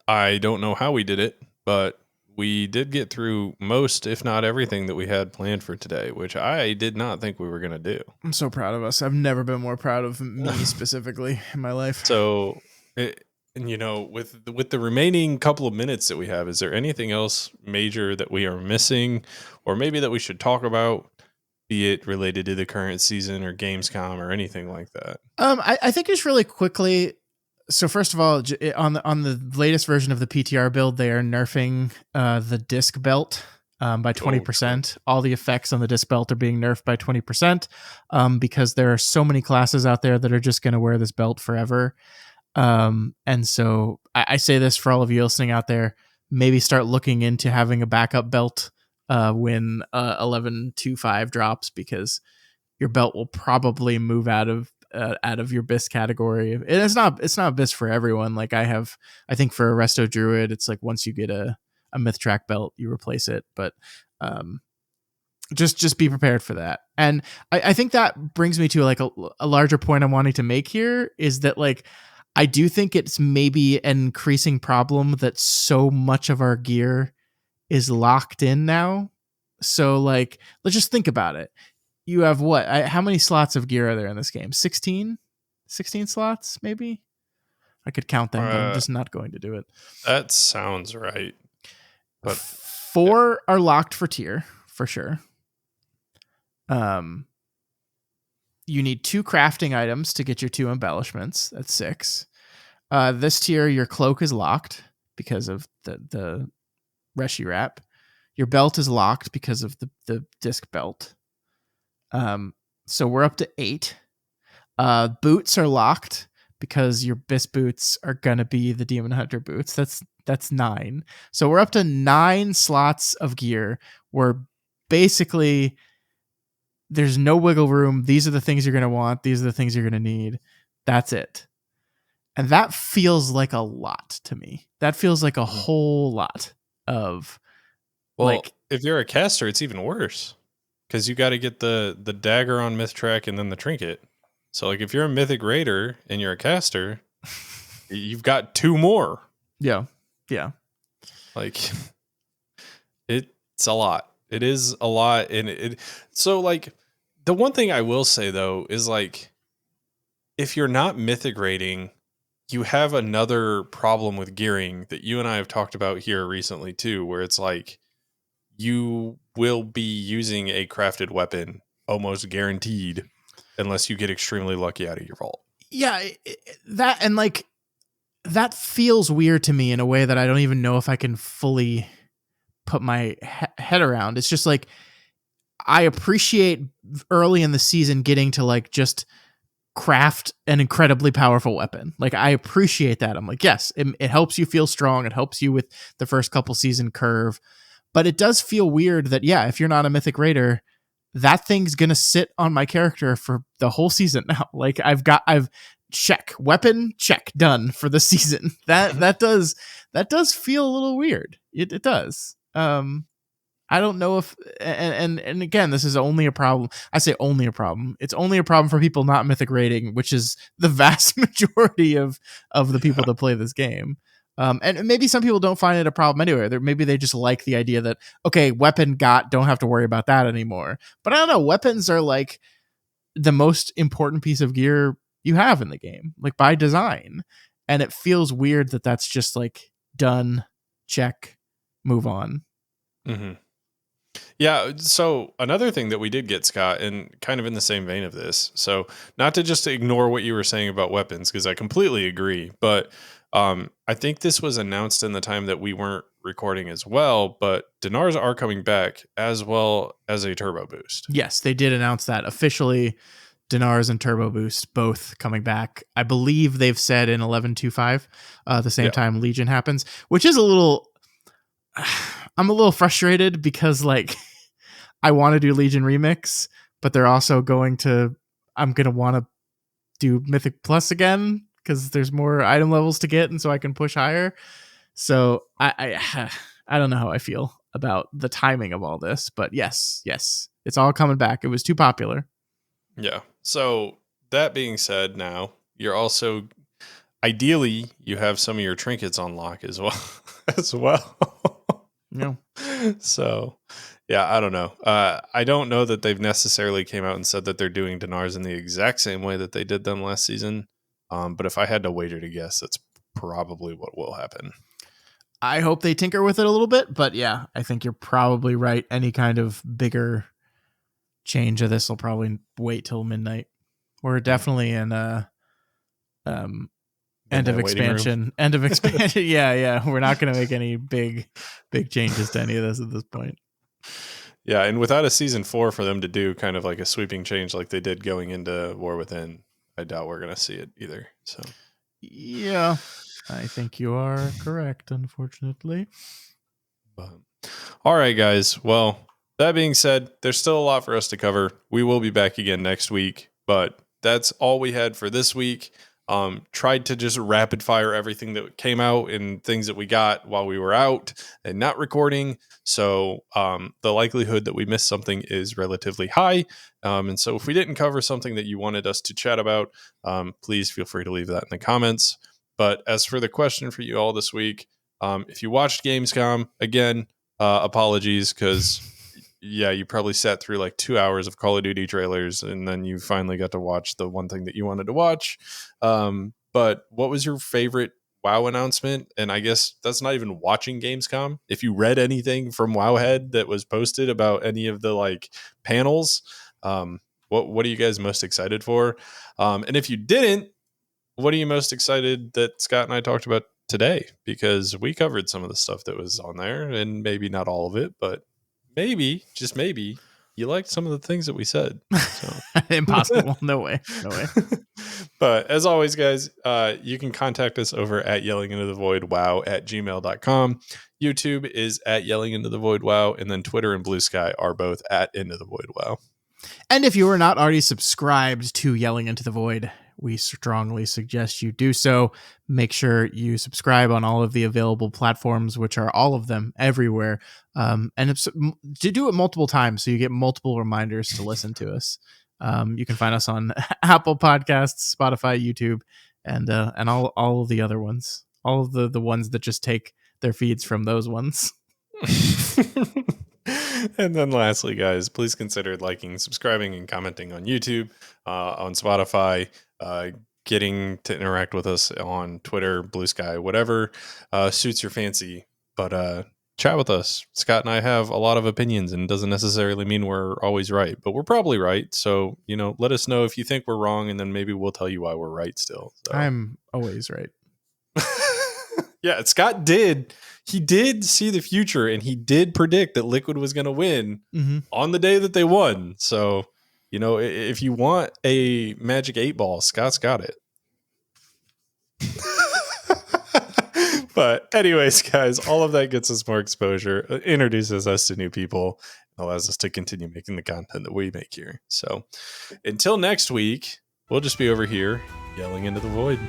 I don't know how we did it, but we did get through most, if not everything, that we had planned for today, which I did not think we were going to do. I'm so proud of us. I've never been more proud of me specifically in my life. So, and you know, with the remaining couple of minutes that we have, is there anything else major that we are missing, or maybe that we should talk about, be it related to the current season or Gamescom or anything like that? I think just really quickly. So first of all, on the latest version of the PTR build, they are nerfing the disc belt by 20%. All the effects on the disc belt are being nerfed by 20% because there are so many classes out there that are just going to wear this belt forever. And so I say this for all of you listening out there, maybe start looking into having a backup belt when 11.25 drops, because your belt will probably move out of your BIS category. And it's not BIS for everyone. Like I think for a Resto Druid, it's like once you get a Myth Track belt, you replace it. But just be prepared for that. And I think that brings me to like a larger point I'm wanting to make here, is that like, I do think it's maybe an increasing problem that so much of our gear is locked in now. So like, let's just think about it. You have what? How many slots of gear are there in this game? 16 slots, maybe? I could count them, but I'm just not going to do it. That sounds right. But 4 are locked for tier for sure. You need 2 crafting items to get your 2 embellishments. That's 6. This tier, your cloak is locked because of the Reshi wrap. Your belt is locked because of the disc belt. So we're up to 8. Boots are locked because your Bis boots are gonna be the Demon Hunter boots. That's 9. So we're up to 9 slots of gear where basically there's no wiggle room. These are the things you're gonna want. These are the things you're gonna need. That's it. And that feels like a lot to me. That feels like a whole lot of if you're a caster, it's even worse because you got to get the dagger on myth track and then the trinket. So like if you're a mythic raider and you're a caster, you've got 2 more. Yeah. Like it's a lot. It is a lot, and it. So like the one thing I will say though is like if you're not mythic raiding, you have another problem with gearing that you and I have talked about here recently too, where it's like you will be using a crafted weapon almost guaranteed unless you get extremely lucky out of your vault. Yeah, that feels weird to me in a way that I don't even know if I can fully put my head around. It's just like I appreciate early in the season getting to like just craft an incredibly powerful weapon. Like I appreciate that. I'm like, yes, it helps you feel strong. It helps you with the first couple season curve. But it does feel weird that, yeah, if you're not a mythic raider, that thing's going to sit on my character for the whole season now. Like I've check weapon, check done for the season. That does feel a little weird. It does. I don't know if, and again, this is only a problem. I say only a problem. It's only a problem for people not mythic rating, which is the vast majority of the people that play this game. And maybe some people don't find it a problem anyway. Maybe they just like the idea that, okay, weapon don't have to worry about that anymore. But I don't know. Weapons are like the most important piece of gear you have in the game, like by design. And it feels weird that that's just like done, check, move on. Mm-hmm. Yeah. So another thing that we did get, Scott, and kind of in the same vein of this. So not to just ignore what you were saying about weapons, because I completely agree. But I think this was announced in the time that we weren't recording as well. But Dinars are coming back as well as a turbo boost. Yes, they did announce that officially. Dinars and Turbo Boost both coming back. I believe they've said in 11.25, the same time Legion happens, which is a little. I'm a little frustrated because like I want to do Legion Remix, but they're also I'm gonna want to do Mythic Plus again because there's more item levels to get, and so I can push higher. So I don't know how I feel about the timing of all this, but yes, it's all coming back. It was too popular. Yeah. So that being said, now you're also ideally you have some of your trinkets on lock as well. Yeah. So yeah, I don't know. I don't know that they've necessarily came out and said that they're doing Dinars in the exact same way that they did them last season. But if I had to wager to guess, that's probably what will happen. I hope they tinker with it a little bit, but yeah, I think you're probably right. Any kind of bigger change of this will probably wait till midnight. We're definitely in end of expansion. Yeah. We're not going to make any big changes to any of this at this point. Yeah, and without a season 4 for them to do kind of like a sweeping change like they did going into War Within, I doubt we're going to see it either. So yeah, I think you are correct, unfortunately. But, all right, guys. Well, that being said, there's still a lot for us to cover. We will be back again next week, but that's all we had for this week. Tried to just rapid fire everything that came out and things that we got while we were out and not recording. So the likelihood that we missed something is relatively high. And so if we didn't cover something that you wanted us to chat about, please feel free to leave that in the comments. But as for the question for you all this week, if you watched Gamescom, again, apologies because yeah, you probably sat through like 2 hours of Call of Duty trailers and then you finally got to watch the one thing that you wanted to watch. But what was your favorite WoW announcement, and I guess that's not even watching Gamescom. If you read anything from Wowhead that was posted about any of the like panels, what are you guys most excited for? And if you didn't, what are you most excited that Scott and I talked about today? Because we covered some of the stuff that was on there, and maybe not all of it, but maybe, just maybe, you liked some of the things that we said. So. Impossible. No way. No way. But as always, guys, you can contact us over at yellingintothevoidwow@gmail.com. YouTube is at yellingintothevoidwow, and then Twitter and Blue Sky are both at Into the Void Wow. And if you are not already subscribed to Yelling Into the Void, we strongly suggest you do so. Make sure you subscribe on all of the available platforms, which are all of them everywhere. And to do it multiple times so you get multiple reminders to listen to us. You can find us on Apple Podcasts, Spotify, YouTube, and all of the other ones. All of the ones that just take their feeds from those ones. And then lastly, guys, please consider liking, subscribing, and commenting on YouTube, on Spotify, getting to interact with us on Twitter, Blue Sky, whatever suits your fancy. But chat with us. Scott and I have a lot of opinions, and it doesn't necessarily mean we're always right, but we're probably right. So, let us know if you think we're wrong, and then maybe we'll tell you why we're right still. So. I'm always right. Yeah, Scott did. He did see the future, and he did predict that Liquid was going to win on the day that they won. So, if you want a Magic 8 Ball, Scott's got it. But anyways, guys, all of that gets us more exposure, introduces us to new people, allows us to continue making the content that we make here. So until next week, we'll just be over here yelling into the void.